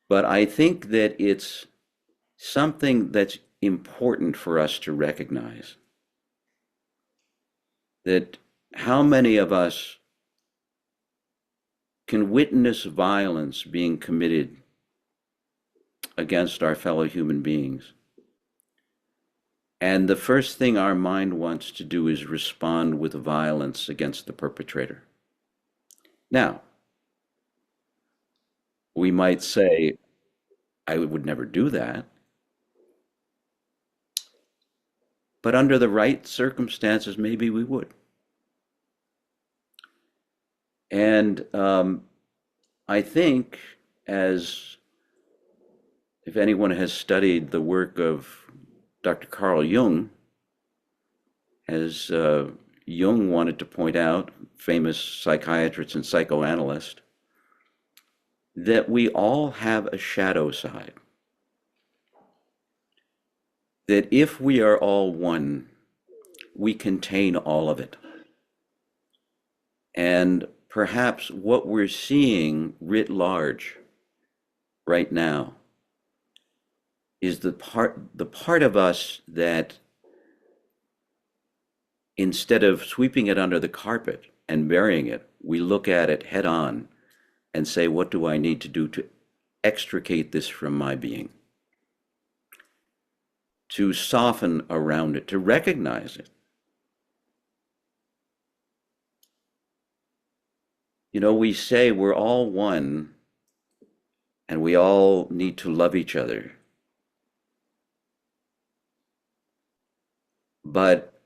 Speaker 4: But I think that it's something that's important for us to recognize. That how many of us can witness violence being committed against our fellow human beings, and the first thing our mind wants to do is respond with violence against the perpetrator. Now, we might say, I would never do that. But under the right circumstances, maybe we would. And I think, as if anyone has studied the work of Dr. Carl Jung, as Jung wanted to point out, famous psychiatrist and psychoanalyst, that we all have a shadow side. That if we are all one, we contain all of it. And perhaps what we're seeing writ large right now is the part of us that, instead of sweeping it under the carpet and burying it, we look at it head on and say, what do I need to do to extricate this from my being? To soften around it, to recognize it. You know, we say we're all one and we all need to love each other. But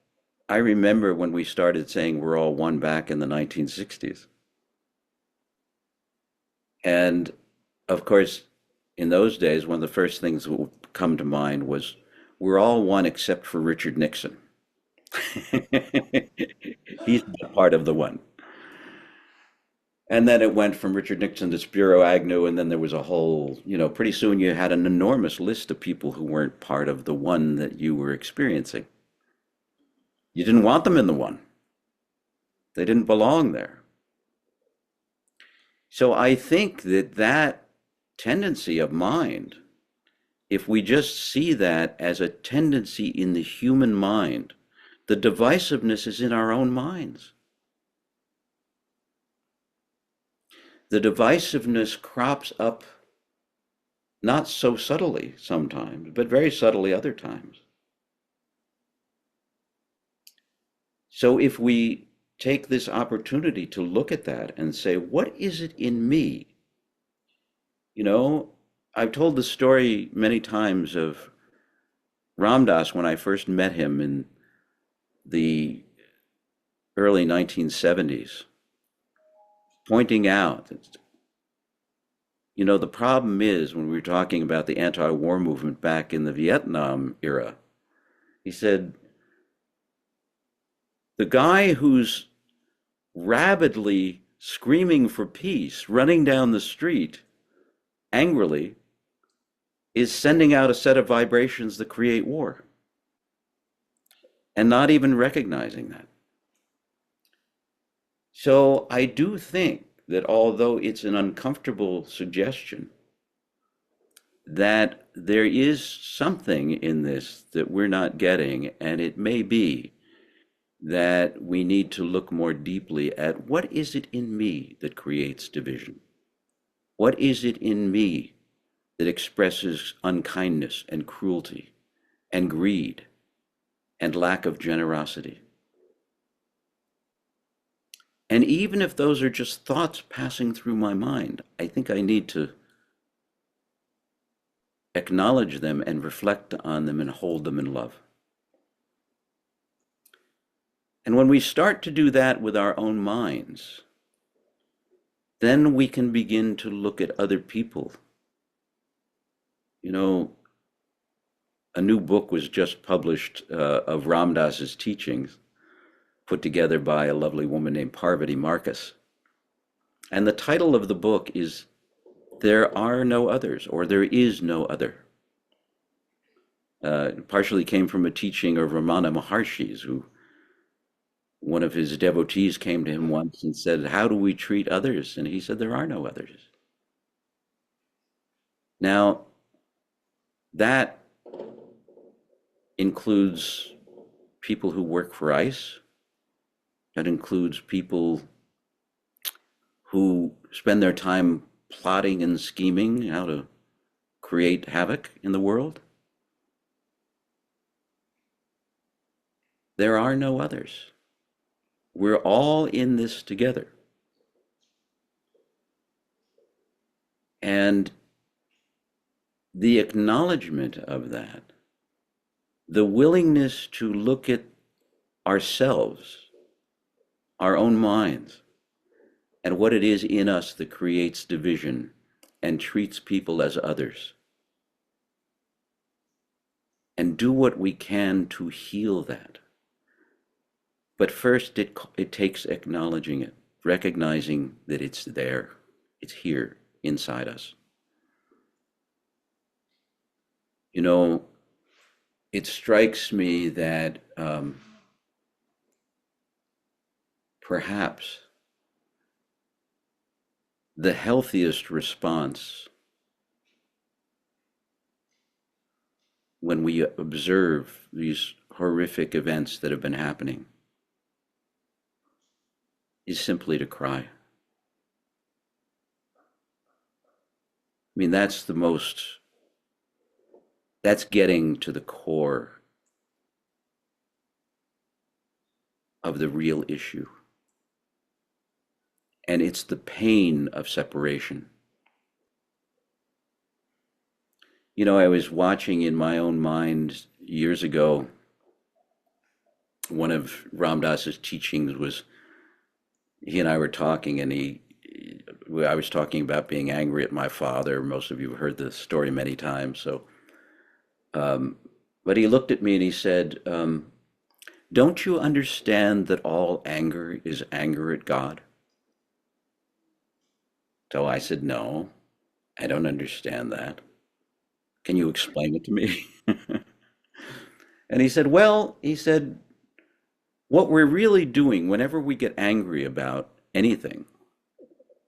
Speaker 4: I remember when we started saying we're all one back in the 1960s. And of course, in those days, one of the first things that would come to mind was we're all one except for Richard Nixon. He's not part of the one. And then it went from Richard Nixon to Spiro Agnew, and then there was a whole, pretty soon you had an enormous list of people who weren't part of the one that you were experiencing. You didn't want them in the one. They didn't belong there. So I think that tendency of mind, if we just see that as a tendency in the human mind, the divisiveness is in our own minds. The divisiveness crops up not so subtly sometimes, but very subtly other times. So if we take this opportunity to look at that and say, what is it in me? I've told the story many times of Ram Dass when I first met him in the early 1970s, pointing out that, the problem is, when we were talking about the anti-war movement back in the Vietnam era, he said, the guy who's rabidly screaming for peace, running down the street angrily, is sending out a set of vibrations that create war, and not even recognizing that. So I do think that, although it's an uncomfortable suggestion, that there is something in this that we're not getting, and it may be that we need to look more deeply at what is it in me that creates division? What is it in me that expresses unkindness and cruelty and greed and lack of generosity? And even if those are just thoughts passing through my mind, I think I need to acknowledge them and reflect on them and hold them in love. And when we start to do that with our own minds, then we can begin to look at other people. A new book was just published of Ram Dass's teachings, put together by a lovely woman named Parvati Marcus. And the title of the book is There Are No Others, or There Is No Other. It partially came from a teaching of Ramana Maharshi's, who one of his devotees came to him once and said, how do we treat others? And he said, there are no others. Now, that includes people who work for ICE. That includes people who spend their time plotting and scheming how to create havoc in the world. There are no others. We're all in this together. And the acknowledgement of that, the willingness to look at ourselves, our own minds, and what it is in us that creates division and treats people as others, and do what we can to heal that. But first, it takes acknowledging it, recognizing that it's there, it's here inside us. It strikes me that perhaps the healthiest response when we observe these horrific events that have been happening is simply to cry. I mean, that's getting to the core of the real issue. And it's the pain of separation. You know, I was watching in my own mind years ago, one of Ram Dass's teachings was, he and I were talking, and I was talking about being angry at my father. Most of you have heard the story many times. But he looked at me and he said, don't you understand that all anger is anger at God? So I said, no, I don't understand that. Can you explain it to me? And he said, well, what we're really doing whenever we get angry about anything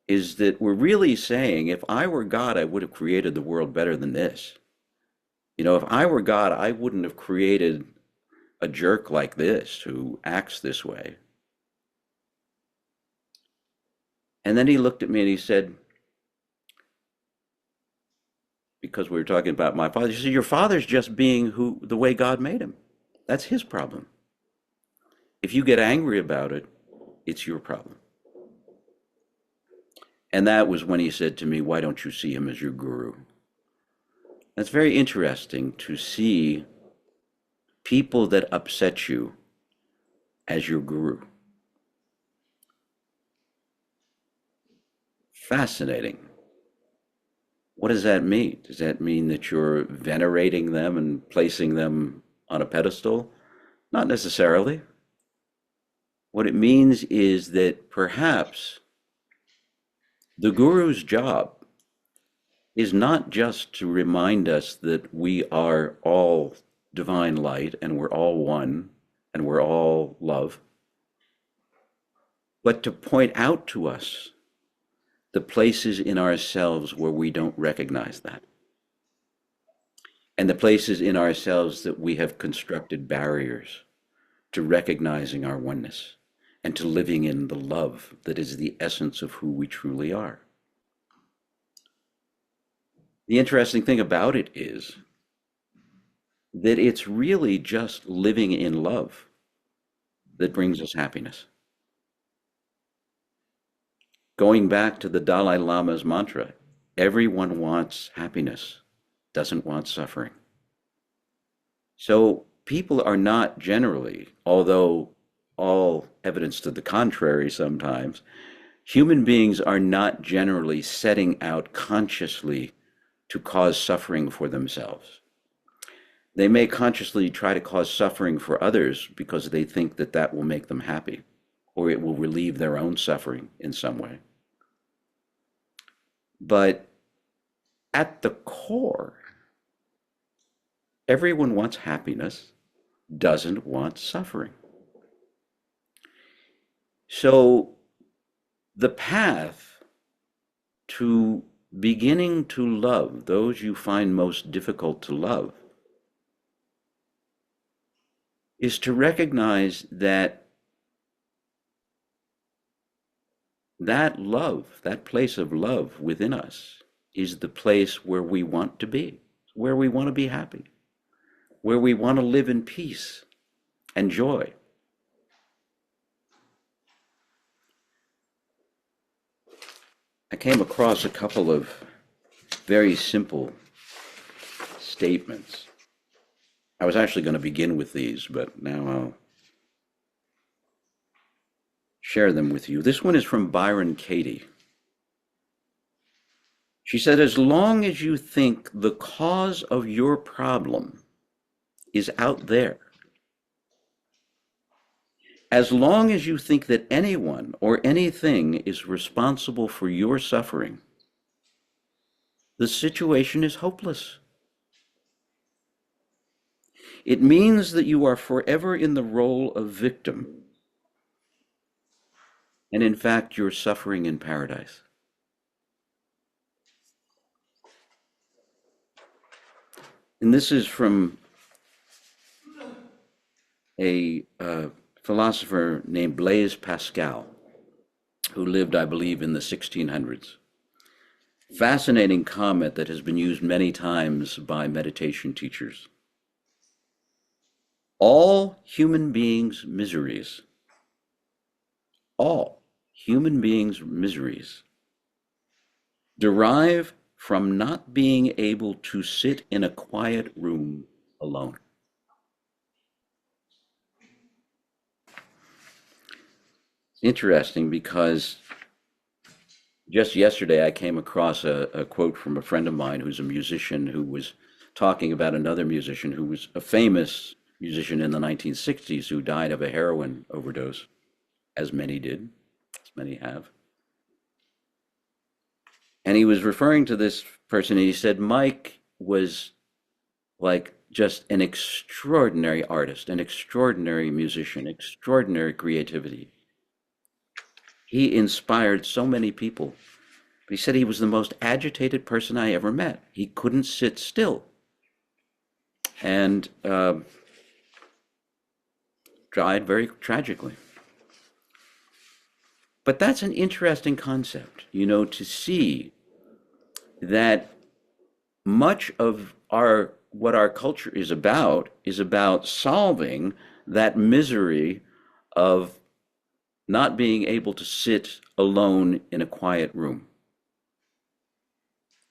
Speaker 4: is that we're really saying, if I were God, I would have created the world better than this. You know, if I were God, I wouldn't have created a jerk like this who acts this way. And then he looked at me and he said, because we were talking about my father, he said, your father's just being the way God made him. That's his problem. If you get angry about it, it's your problem. And that was when he said to me, why don't you see him as your guru? That's very interesting to see people that upset you as your guru. Fascinating. What does that mean? Does that mean that you're venerating them and placing them on a pedestal? Not necessarily. What it means is that perhaps the guru's job is not just to remind us that we are all divine light and we're all one and we're all love, but to point out to us the places in ourselves where we don't recognize that, and the places in ourselves that we have constructed barriers to recognizing our oneness and to living in the love that is the essence of who we truly are. The interesting thing about it is that it's really just living in love that brings us happiness. Going back to the Dalai Lama's mantra, everyone wants happiness, doesn't want suffering. So people are not generally, although all evidence to the contrary sometimes, human beings are not generally setting out consciously to cause suffering for themselves. They may consciously try to cause suffering for others because they think that that will make them happy, or it will relieve their own suffering in some way. But at the core, everyone wants happiness, doesn't want suffering. So the path to beginning to love those you find most difficult to love is to recognize that love, that place of love within us, is the place where we want to be, where we want to be happy, where we want to live in peace and joy. I came across a couple of very simple statements. I was actually going to begin with these, but now I'll share them with you. This one is from Byron Katie. She said, as long as you think the cause of your problem is out there, as long as you think that anyone or anything is responsible for your suffering, the situation is hopeless. It means that you are forever in the role of victim. And in fact, you're suffering in paradise. And this is from a philosopher named Blaise Pascal, who lived, I believe, in the 1600s. Fascinating comment that has been used many times by meditation teachers. All human beings' miseries, all human beings' miseries derive from not being able to sit in a quiet room alone. Interesting, because just yesterday I came across a quote from a friend of mine who's a musician, who was talking about another musician who was a famous musician in the 1960s who died of a heroin overdose, as many did, as many have. And he was referring to this person, and he said Mike was like just an extraordinary artist, an extraordinary musician, extraordinary creativity. He inspired so many people. But he said he was the most agitated person I ever met. He couldn't sit still. And died very tragically. But that's an interesting concept, you know, to see that much of what our culture is about solving that misery of not being able to sit alone in a quiet room.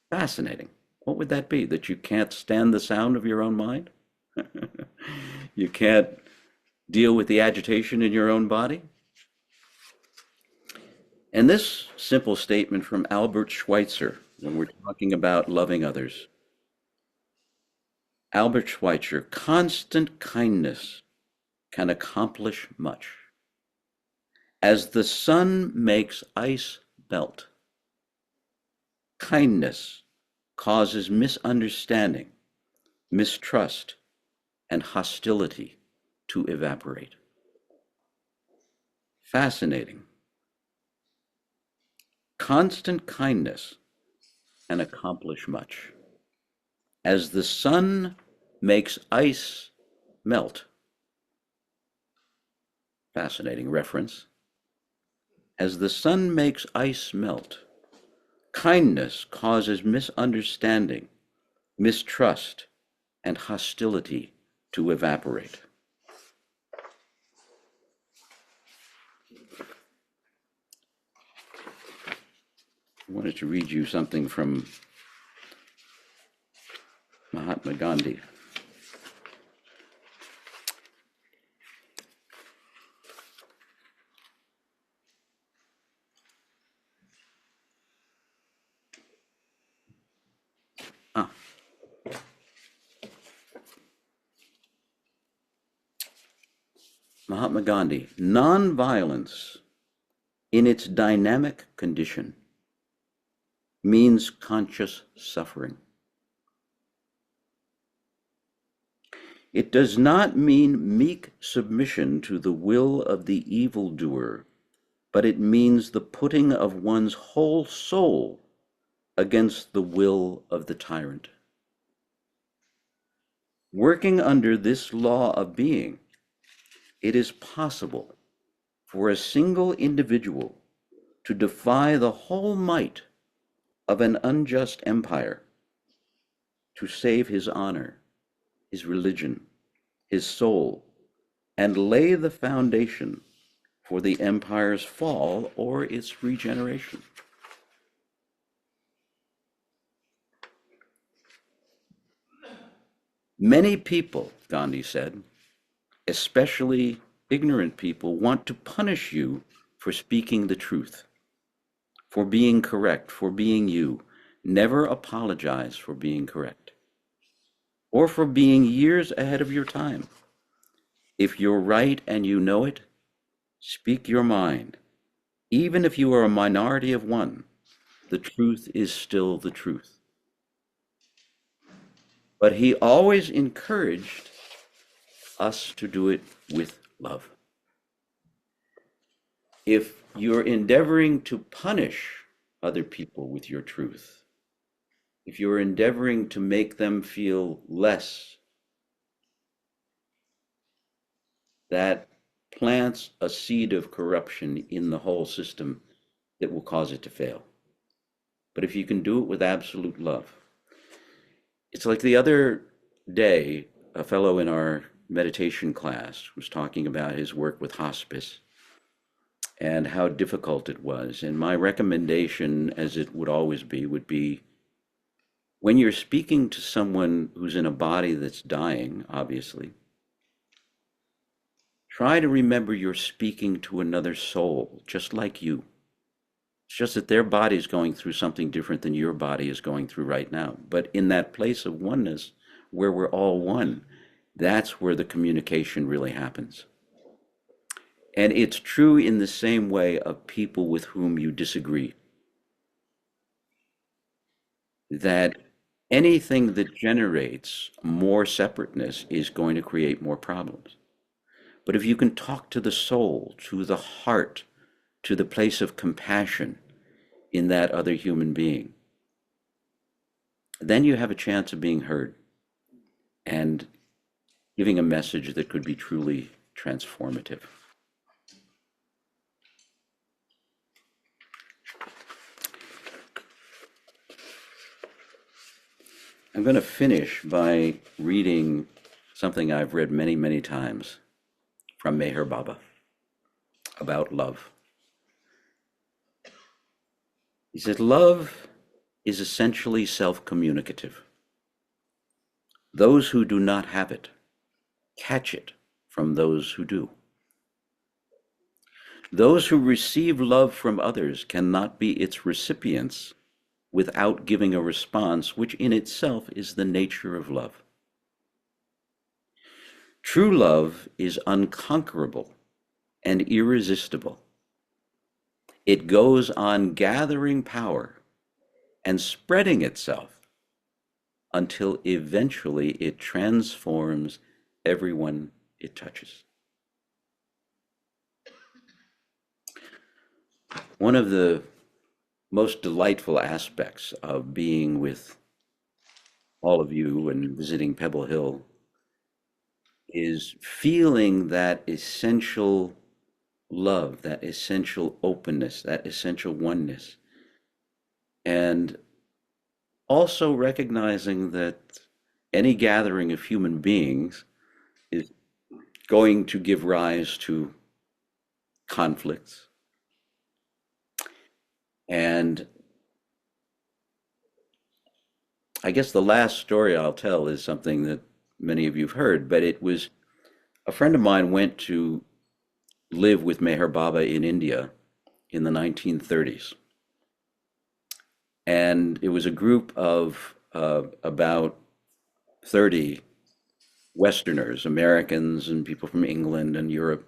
Speaker 4: Fascinating. What would that be? That you can't stand the sound of your own mind? You can't deal with the agitation in your own body? And this simple statement from Albert Schweitzer, when we're talking about loving others. Albert Schweitzer, constant kindness can accomplish much. As the sun makes ice melt, kindness causes misunderstanding, mistrust, and hostility to evaporate. Fascinating. Constant kindness can accomplish much. As the sun makes ice melt. Fascinating reference. As the sun makes ice melt, kindness causes misunderstanding, mistrust, and hostility to evaporate. I wanted to read you something from Mahatma Gandhi. Mahatma Gandhi, nonviolence in its dynamic condition means conscious suffering. It does not mean meek submission to the will of the evildoer, but it means the putting of one's whole soul against the will of the tyrant. Working under this law of being, it is possible for a single individual to defy the whole might of an unjust empire, to save his honor, his religion, his soul, and lay the foundation for the empire's fall or its regeneration. Many people, Gandhi said, especially ignorant people, want to punish you for speaking the truth, for being correct, for being you. Never apologize for being correct, or for being years ahead of your time. If you're right and you know it, speak your mind. Even if you are a minority of one, the truth is still the truth. But he always encouraged us to do it with love. If you're endeavoring to punish other people with your truth, if you're endeavoring to make them feel less, that plants a seed of corruption in the whole system that will cause it to fail. But if you can do it with absolute love, it's like the other day, a fellow in our meditation class was talking about his work with hospice and how difficult it was. And my recommendation, as it would always be, would be when you're speaking to someone who's in a body that's dying, obviously, try to remember you're speaking to another soul, just like you. It's just that their body is going through something different than your body is going through right now. But in that place of oneness, where we're all one, that's where the communication really happens. And it's true in the same way of people with whom you disagree. That anything that generates more separateness is going to create more problems. But if you can talk to the soul, to the heart, to the place of compassion in that other human being, then you have a chance of being heard and giving a message that could be truly transformative. I'm going to finish by reading something I've read many, many times from Meher Baba about love. He says, love is essentially self-communicative. Those who do not have it catch it from those who do. Those who receive love from others cannot be its recipients without giving a response, which in itself is the nature of love. True love is unconquerable and irresistible. It goes on gathering power and spreading itself until eventually it transforms everyone it touches. One of the most delightful aspects of being with all of you and visiting Pebble Hill is feeling that essential love, that essential openness, that essential oneness. And also recognizing that any gathering of human beings is going to give rise to conflicts. And I guess the last story I'll tell is something that many of you have heard, but it was a friend of mine went to live with Meher Baba in India in the 1930s. And it was a group of about 30 Westerners, Americans and people from England and Europe,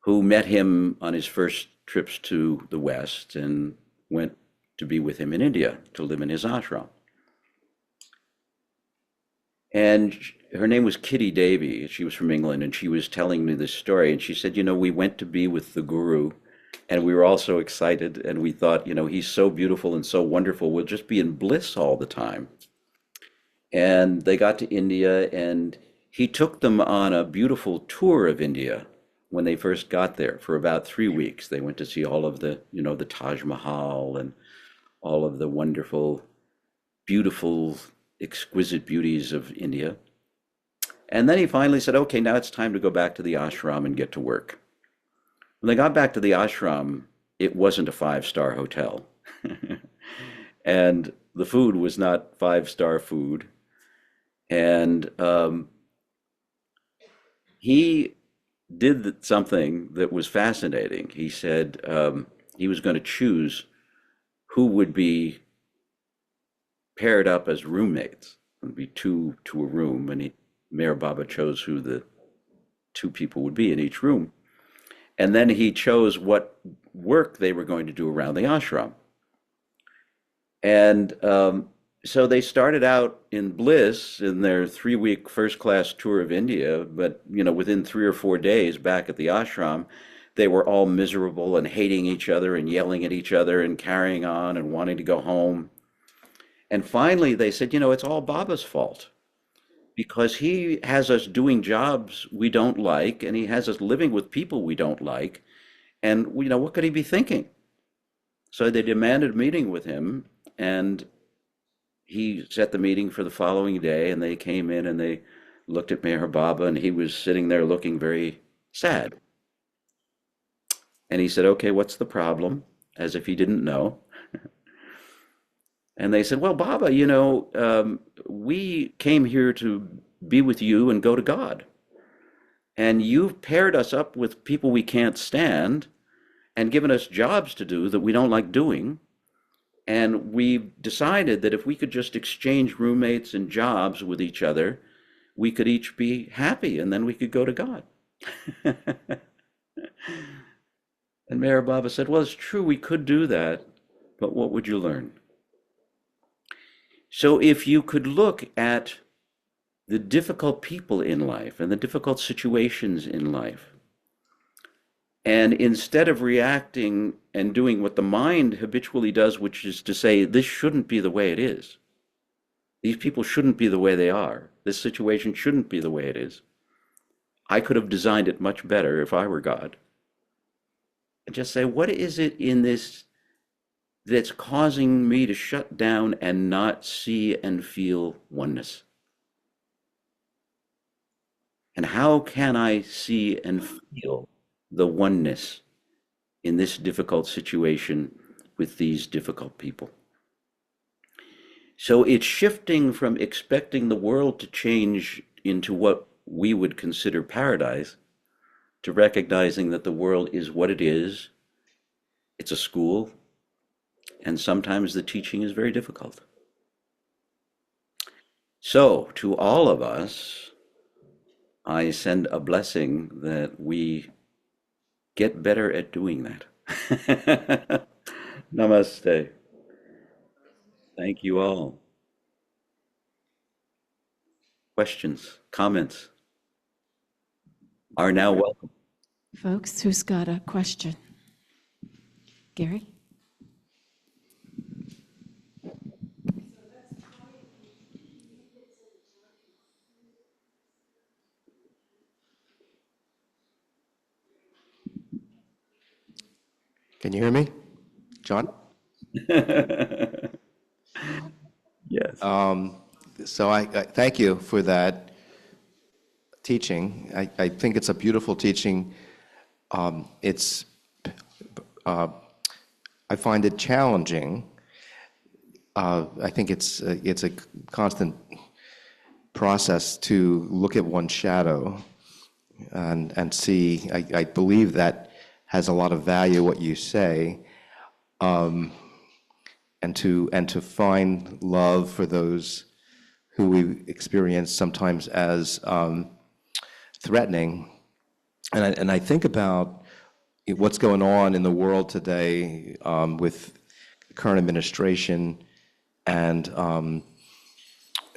Speaker 4: who met him on his first trips to the West and went to be with him in India, to live in his ashram. And her name was Kitty Davy. She was from England, and she was telling me this story. And she said, we went to be with the guru, and we were all so excited, and we thought, he's so beautiful and so wonderful. We'll just be in bliss all the time. And they got to India, and he took them on a beautiful tour of India when they first got there for about 3 weeks. They went to see all of the, the Taj Mahal and all of the wonderful, beautiful, exquisite beauties of India. And then he finally said, okay, now it's time to go back to the ashram and get to work. When they got back to the ashram, it wasn't a 5-star hotel. And the food was not 5-star food. And he did something that was fascinating. He said he was going to choose who would be paired up as roommates. It would be two to a room, and Meher Baba chose who the 2 people would be in each room. And then he chose what work they were going to do around the ashram. And so they started out in bliss in their 3-week first-class tour of India, but within 3 or 4 days back at the ashram, they were all miserable and hating each other and yelling at each other and carrying on and wanting to go home. And finally, they said, you know, it's all Baba's fault because he has us doing jobs we don't like, and he has us living with people we don't like. And, you know, what could he be thinking? So they demanded a meeting with him, and he set the meeting for the following day. And they came in and they looked at Meher Baba, and he was sitting there looking very sad. And he said, okay, what's the problem? As if he didn't know. And they said, well, Baba, you know, we came here to be with you and go to God. And you've paired us up with people we can't stand and given us jobs to do that we don't like doing. And we've decided that if we could just exchange roommates and jobs with each other, we could each be happy and then we could go to God. And Meher Baba said, well, it's true, we could do that, but what would you learn? So if you could look at the difficult people in life and the difficult situations in life, and instead of reacting and doing what the mind habitually does, which is to say, this shouldn't be the way it is. These people shouldn't be the way they are. This situation shouldn't be the way it is. I could have designed it much better if I were God. And just say, what is it in this that's causing me to shut down and not see and feel oneness? And how can I see and feel the oneness in this difficult situation with these difficult people? So it's shifting from expecting the world to change into what we would consider paradise to recognizing that the world is what it is. It's a school, and sometimes the teaching is very difficult. So to all of us, I send a blessing that we get better at doing that. Namaste. Thank you all. Questions, comments are now welcome.
Speaker 1: Folks, who's got a question? Gary?
Speaker 9: Can you hear me, John?
Speaker 4: Yes.
Speaker 9: So I thank you for that teaching. I think it's a beautiful teaching. It's I find it challenging. I think it's a constant process to look at one's shadow and see. I believe that has a lot of value, what you say, and to find love for those who we experience sometimes as threatening. And I think about what's going on in the world today with the current administration, and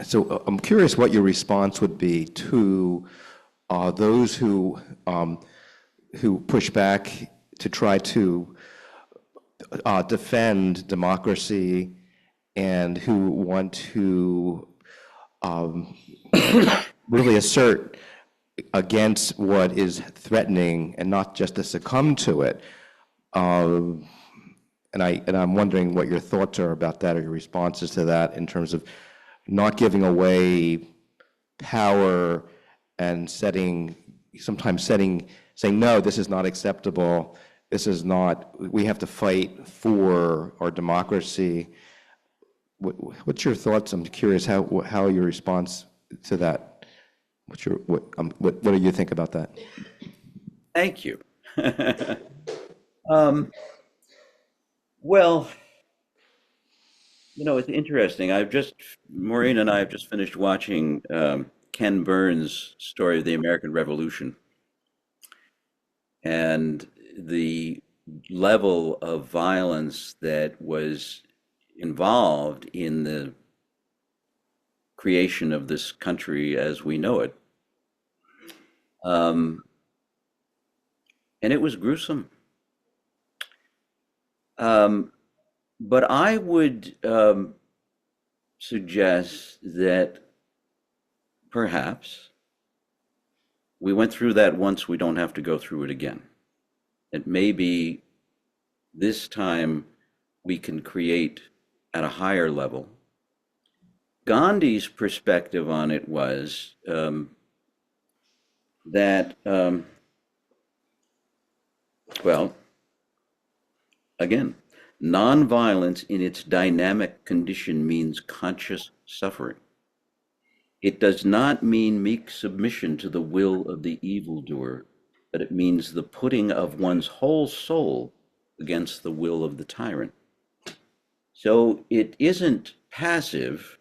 Speaker 9: so I'm curious what your response would be to those who push back to try to defend democracy and who want to really assert against what is threatening and not just to succumb to it. And I'm wondering what your thoughts are about that, or your responses to that, in terms of not giving away power and sometimes saying, no, this is not acceptable. This is not, we have to fight for our democracy. What's your thoughts? I'm curious how your response to that. What do you think about that?
Speaker 4: Thank you. Well, you know, it's interesting. Maureen and I have just finished watching Ken Burns' story of the American Revolution. And the level of violence that was involved in the creation of this country as we know it. And it was gruesome. But I would suggests that perhaps we went through that once, we don't have to go through it again. That maybe this time we can create at a higher level. Gandhi's perspective on it was that, well, again, nonviolence in its dynamic condition means conscious suffering. It does not mean meek submission to the will of the evildoer, but it means the putting of one's whole soul against the will of the tyrant. So it isn't passive,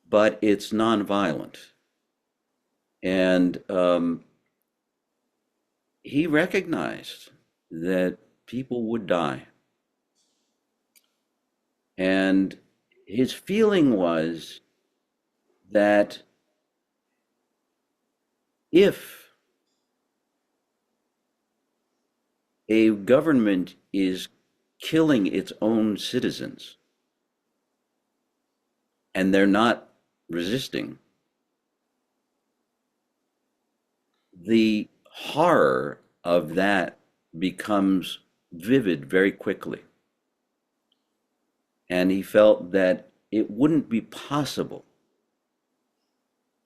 Speaker 4: but it's nonviolent. And he recognized that people would die. And his feeling was that if a government is killing its own citizens and they're not resisting, the horror of that becomes vivid very quickly. And he felt that it wouldn't be possible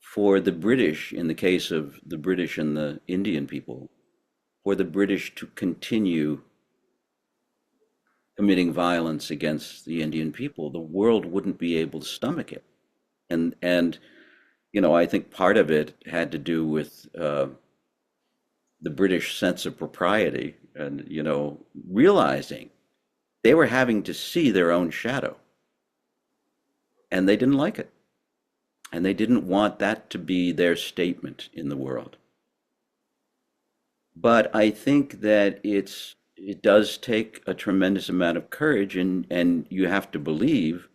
Speaker 4: for the British, in the case of the British and the Indian people, for the British to continue committing violence against the Indian people. The world wouldn't be able to stomach it. And you know, I think part of it had to do with the British sense of propriety and, you know, realizing they were having to see their own shadow. And they didn't like it. And they didn't want that to be their statement in the world. But I think that it does take a tremendous amount of courage, and you have to believe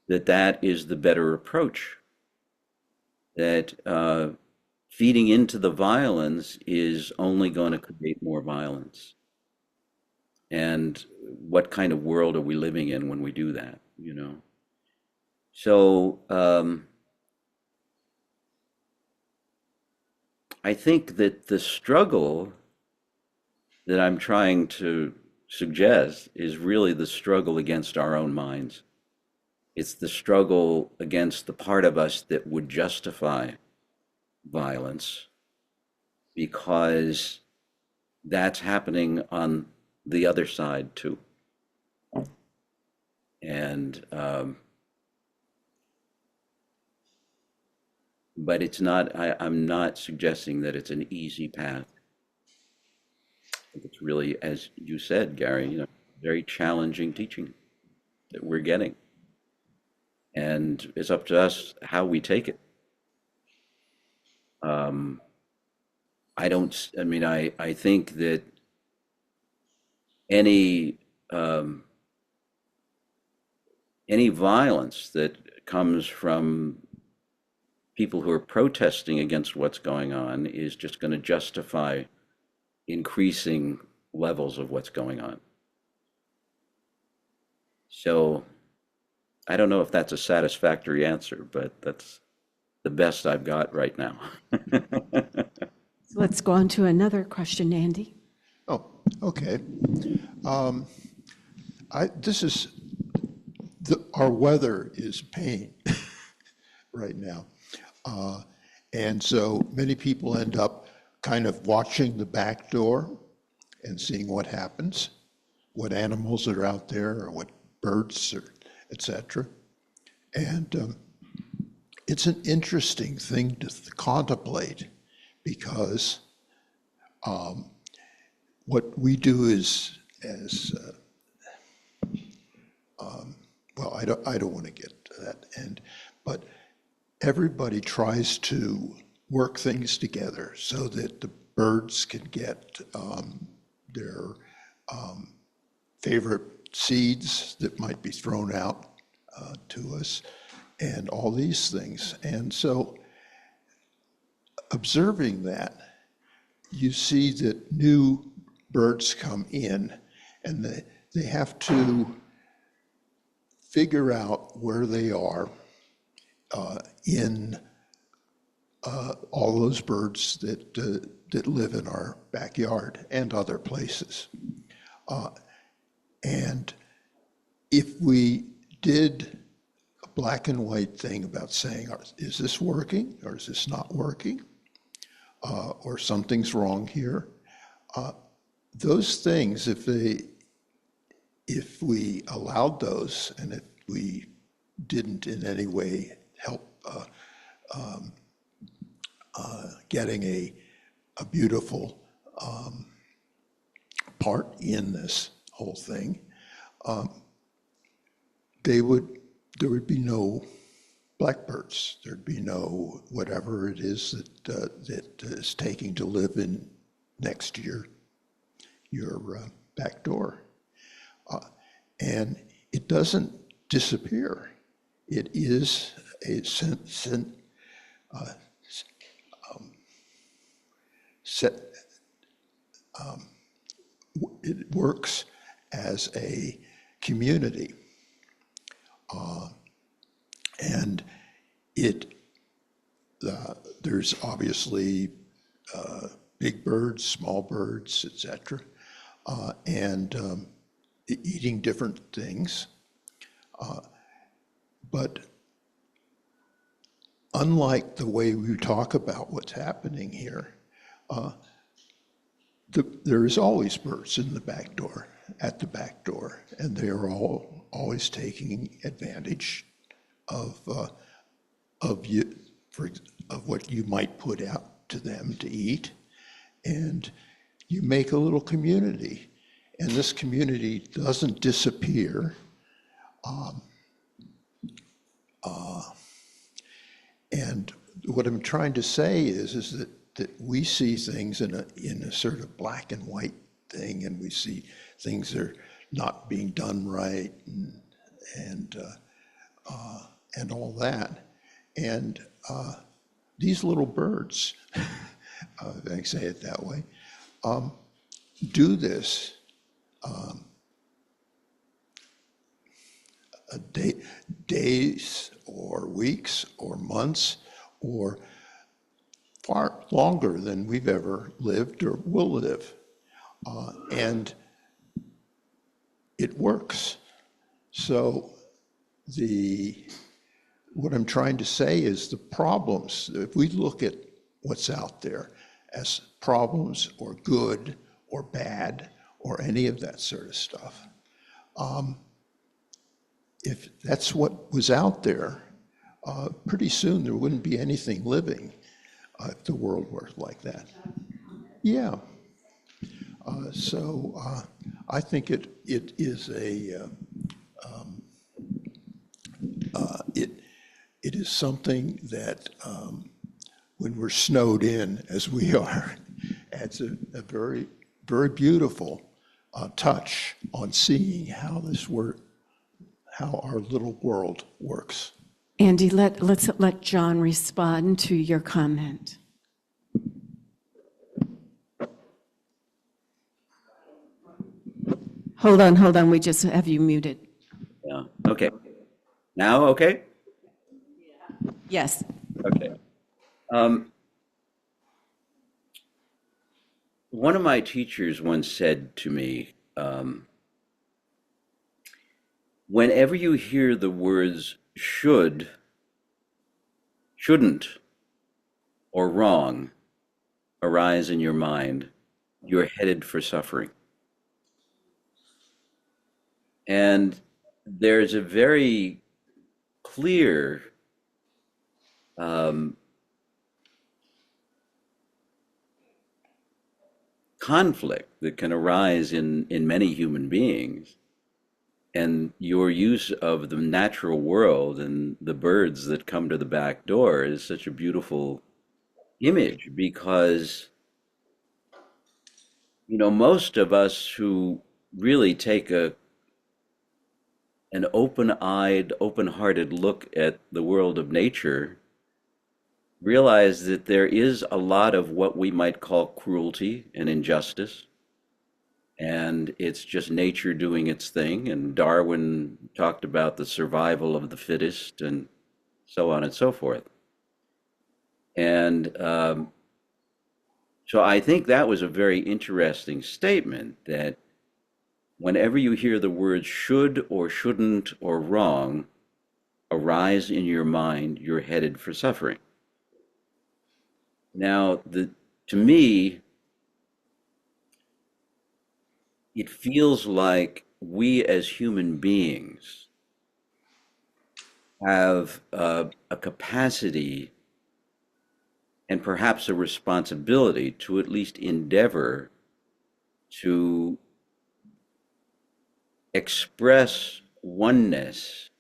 Speaker 4: that that is the better approach. That feeding into the violence is only going to create more violence. And what kind of world are we living in when we do that, you know? So I think that the struggle that I'm trying to suggest is really the struggle against our own minds. It's the struggle against the part of us that would justify violence, because that's happening on the other side too. And but it's not, I'm not suggesting that it's an easy path. I think it's really, as you said, Gary, you know, very challenging teaching that we're getting. And it's up to us how we take it. I think that any violence that comes from people who are protesting against what's going on is just going to justify increasing levels of what's going on. So I don't know if that's a satisfactory answer, but that's the best I've got right now.
Speaker 1: Let's go on to another question, Andy.
Speaker 12: Oh, okay. Our weather is pain right now. And so many people end up kind of watching the back door and seeing what happens, what animals are out there or what birds or et cetera. And it's an interesting thing to contemplate, because what we do is, well, I don't want to get to that end, but everybody tries to work things together so that the birds can get their favorite seeds that might be thrown out to us, and all these things. And so observing that, you see that new birds come in, and they have to figure out where they are in all those birds that live in our backyard and other places. And if we did a black and white thing about saying, is this working or is this not working? Or something's wrong here. Those things, if we allowed those and if we didn't in any way help getting a beautiful part in this whole thing, there would be no blackbirds. There'd be no whatever it is that is taking to live in next to your back door. And it doesn't disappear. It is it works as a community. And there's obviously big birds, small birds, etc., and eating different things. But unlike the way we talk about what's happening here, there is always birds in the back door, at the back door, and they are always taking advantage of what you might put out to them to eat, and you make a little community, and this community doesn't disappear. And what I'm trying to say is that we see things in a sort of black and white thing, and we see things that are not being done right, and all that. And these little birds, if I can say it that way, do this days or weeks or months or far longer than we've ever lived or will live. And it works. So what I'm trying to say is the problems, if we look at what's out there as problems or good or bad or any of that sort of stuff, if that's what was out there, pretty soon there wouldn't be anything living if the world worked like that. Yeah. So I think it is it is something that when we're snowed in, as we are, adds a very, very beautiful touch on seeing how how our little world works.
Speaker 1: Andy, let's let John respond to your comment. Hold on, we just have you muted.
Speaker 4: Yeah, okay. Now, okay?
Speaker 1: Yes.
Speaker 4: Okay. One of my teachers once said to me, whenever you hear the words should, shouldn't, or wrong arise in your mind, you're headed for suffering. And there's a very clear conflict that can arise in many human beings, and your use of the natural world and the birds that come to the back door is such a beautiful image, because most of us who really take an open-eyed, open-hearted look at the world of nature realize that there is a lot of what we might call cruelty and injustice, and it's just nature doing its thing. And Darwin talked about the survival of the fittest and so on and so forth. And so I think that was a very interesting statement that whenever you hear the words should or shouldn't or wrong arise in your mind, you're headed for suffering. Now, to me, it feels like we as human beings have a capacity and perhaps a responsibility to at least endeavor to express oneness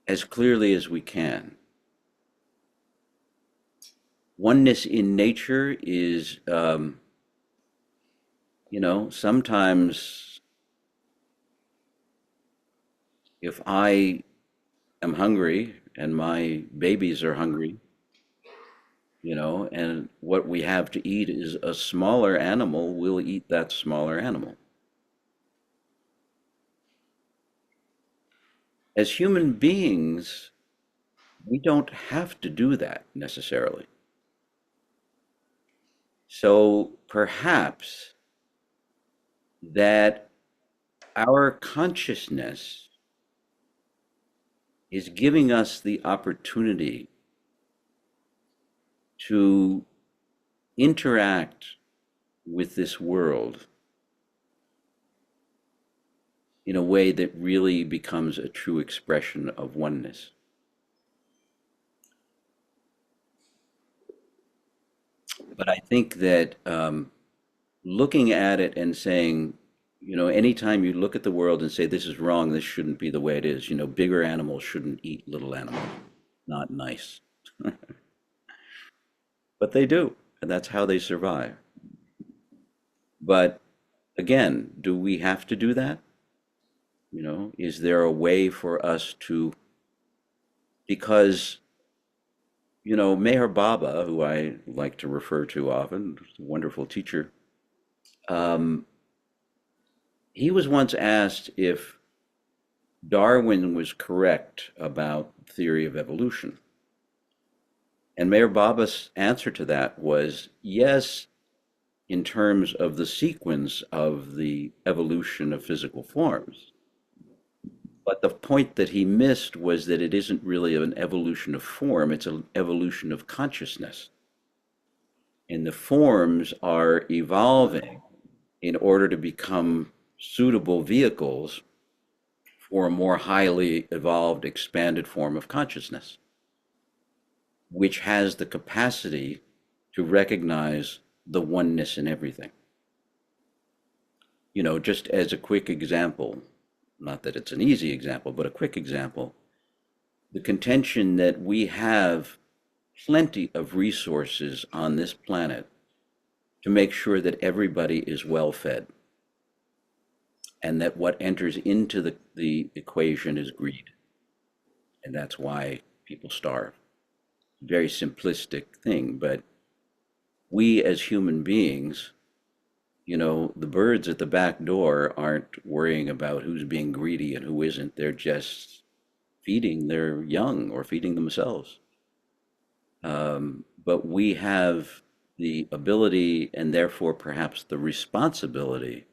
Speaker 4: as clearly as we can. Oneness in nature is, sometimes if I am hungry and my babies are hungry, and what we have to eat is a smaller animal, we'll eat that smaller animal. As human beings, we don't have to do that necessarily. So perhaps that our consciousness is giving us the opportunity to interact with this world in a way that really becomes a true expression of oneness. But I think that looking at it and saying, anytime you look at the world and say, this is wrong, this shouldn't be the way it is, bigger animals shouldn't eat little animals. Not nice. But they do, and that's how they survive. But again, do we have to do that? Is there a way for us to, because, Meher Baba, who I like to refer to often, a wonderful teacher, he was once asked if Darwin was correct about the theory of evolution. And Meher Baba's answer to that was yes, in terms of the sequence of the evolution of physical forms. But the point that he missed was that it isn't really an evolution of form, it's an evolution of consciousness. And the forms are evolving in order to become suitable vehicles for a more highly evolved, expanded form of consciousness, which has the capacity to recognize the oneness in everything. Just as a quick example, not that it's an easy example, but a quick example, the contention that we have plenty of resources on this planet to make sure that everybody is well fed, and that what enters into the equation is greed. And that's why people starve. Very simplistic thing, but we as human beings, the birds at the back door aren't worrying about who's being greedy and who isn't. They're just feeding their young or feeding themselves. But we have the ability and therefore perhaps the responsibility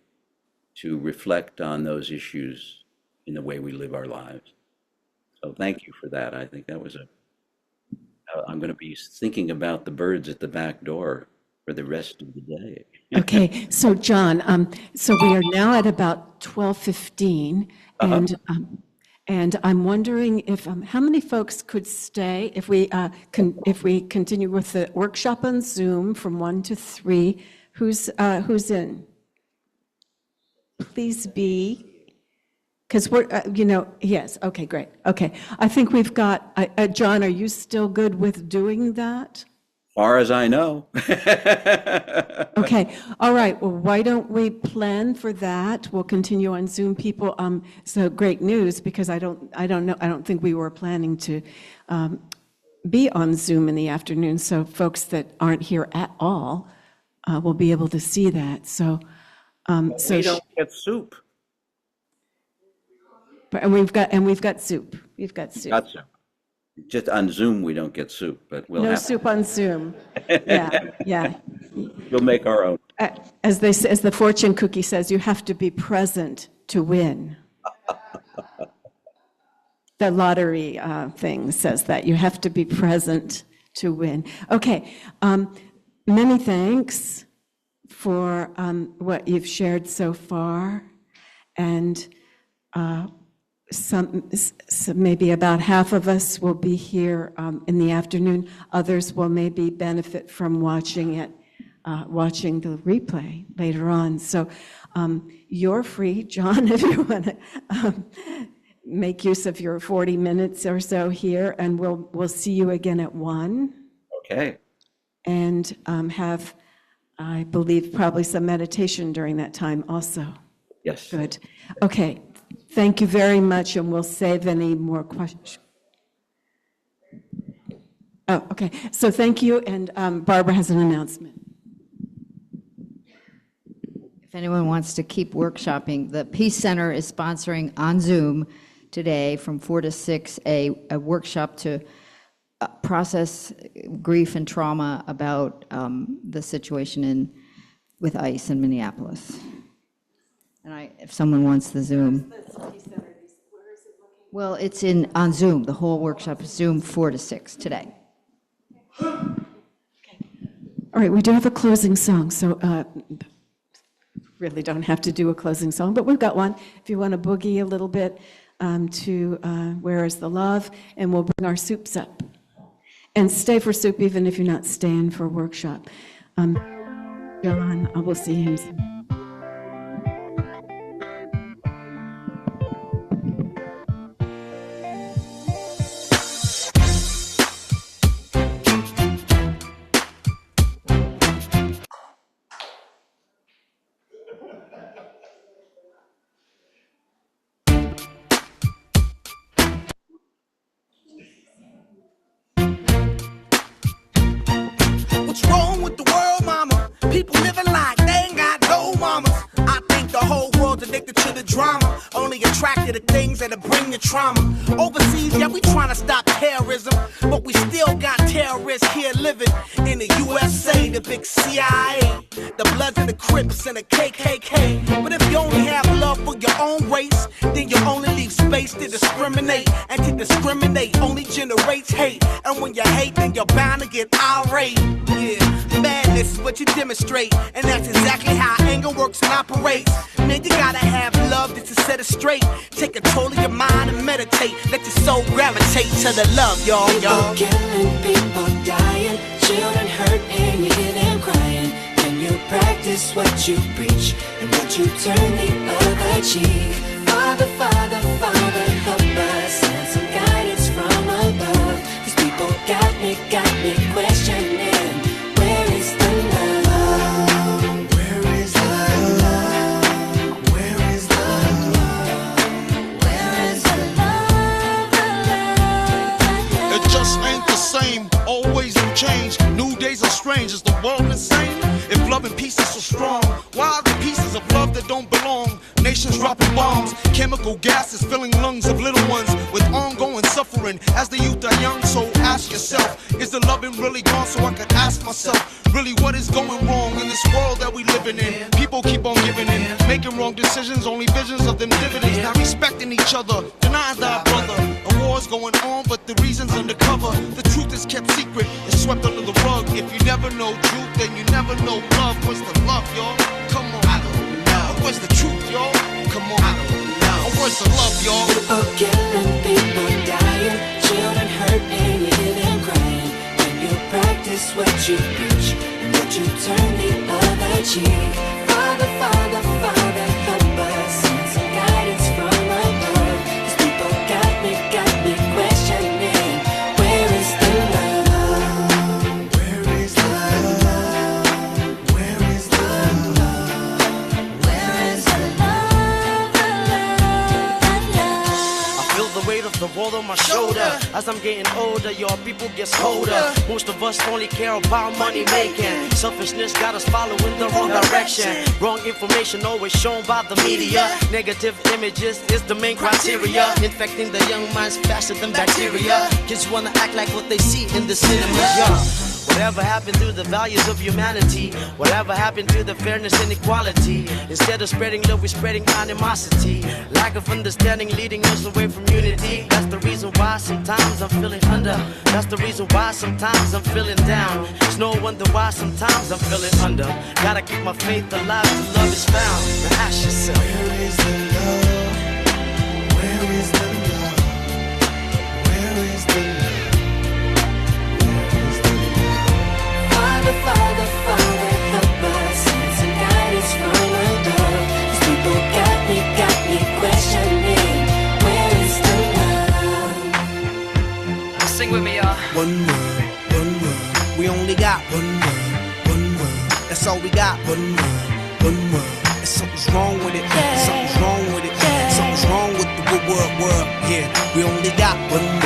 Speaker 4: to reflect on those issues in the way we live our lives. So thank you for that. I think that was I'm going to be thinking about the birds at the back door for the rest of the day.
Speaker 1: Okay, so John, so we are now at about 12:15, and I'm wondering if how many folks could stay if we continue with the workshop on Zoom from 1 to 3. Who's in? Please be, because we're yes. Okay, great. Okay, I think we've got John. Are you still good with doing that?
Speaker 4: Far as I know.
Speaker 1: Okay, all right, well, why don't we plan for that? We'll continue on Zoom, people. So great news, because I don't think we were planning to be on Zoom in the afternoon, so folks that aren't here at all, will be able to see that. So,
Speaker 4: We don't get soup.
Speaker 1: and we've got soup. We've got soup.
Speaker 4: Got soup. Just on Zoom, we don't get soup, but we'll
Speaker 1: No
Speaker 4: have
Speaker 1: soup on Zoom. Yeah, yeah.
Speaker 4: We'll make our own.
Speaker 1: As the fortune cookie says, you have to be present to win. The lottery thing says that you have to be present to win. Okay, many thanks for what you've shared so far, and some maybe about half of us will be here in the afternoon. Others will maybe benefit from watching it, watching the replay later on. So you're free, John, if you want to make use of your 40 minutes or so here, and we'll see you again at 1.
Speaker 4: Okay.
Speaker 1: And have, I believe, probably some meditation during that time also.
Speaker 4: Yes.
Speaker 1: Good. Okay. Thank you very much, and we'll save any more questions. Oh, okay. So thank you, and Barbara has an announcement.
Speaker 11: If anyone wants to keep workshopping, the Peace Center is sponsoring on Zoom today from 4 to 6 a workshop to process grief and trauma about the situation with ICE in Minneapolis. And if someone wants the Zoom. Well, it's on Zoom. The whole workshop is Zoom 4 to 6 today.
Speaker 1: All right, we do have a closing song, so really don't have to do a closing song, but we've got one. If you want to boogie a little bit to Where Is the Love, and we'll bring our soups up. And stay for soup even if you're not staying for workshop. John, I will see him soon.
Speaker 13: What's wrong with the world, mama? People living like they ain't got no mamas. I think the whole world's addicted to the drama, only attracted to things that'll bring the trauma. Overseas, yeah, we trying to stop terrorism, but we still got terrorists here living in the USA, the big CIA, the Bloods and the Crips and the KKK. But if you only have love for your own race, then you only leave space to discriminate, and to discriminate only generates hate. And when you hate, then you're bound to get irate. Yeah, madness is what you demonstrate, and that's exactly how anger works and operates. Man, you gotta have love just to set it straight. Take control of your mind and meditate. Let your soul gravitate to the love, y'all.
Speaker 3: People killing, people dying, children hurt and you hear them crying. When you practice what you preach and what you turn the other cheek. Father, Father, Father, help us, send some guidance from above. These people got me questioning. Where is the love? Where is the love? Where is the love? Where is the love? The love?
Speaker 14: It just ain't the same, always in change. New days are strange, is the world insane? If love and peace is so strong, why are there pieces of love that don't belong? Nations dropping bombs, chemical gases filling lungs of little ones with ongoing suffering as the youth are young. So ask yourself, is the loving really gone? So I could ask myself, really what is going wrong in this world that we living in? People keep on giving in, making wrong decisions, only visions of them dividends. Not respecting each other, denying thy brother. A war's going on, but the reason's undercover. The truth is kept secret, it's swept under the rug. If you never know truth, then you never know love. Where's the love, y'all? Come on. I don't know. Where's the truth, y'all? Come on. I don't know. Where's the love, y'all?
Speaker 3: People killing, people dying, children hurt and you hear them crying. When you practice what you preach and what you turn the other cheek. Father, Father, Father, help us, send some guidance from above. These people got me questioning. Where is the love? Where is the love? Where is the love? Where is the love?
Speaker 13: I feel the weight of the world on my shoulders. As I'm getting older, your people get colder. Most of us only care about money making. Selfishness got us following the wrong direction. Wrong information always shown by the media. Negative images is the main criteria. Infecting the young minds faster than bacteria. Kids wanna act like what they see in the cinemas, yeah. Whatever happened to the values of humanity? Whatever happened to the fairness and equality? Instead of spreading love, we're spreading animosity. Lack of understanding leading us away from unity. That's the reason why sometimes I'm feeling under. That's the reason why sometimes I'm feeling down. It's no wonder why sometimes I'm feeling under. Gotta keep my faith alive till love is found. Now ask yourself, where is the love? Where is the love? Where is the love?
Speaker 3: Father, Father, help us, send some guidance from above. These people got me questioning, where is the love?
Speaker 13: Sing with me, y'all. One word, we only got one word, that's all we got. One word, and something's wrong with it, something's wrong with it, something's wrong with the world, yeah, we only got one word.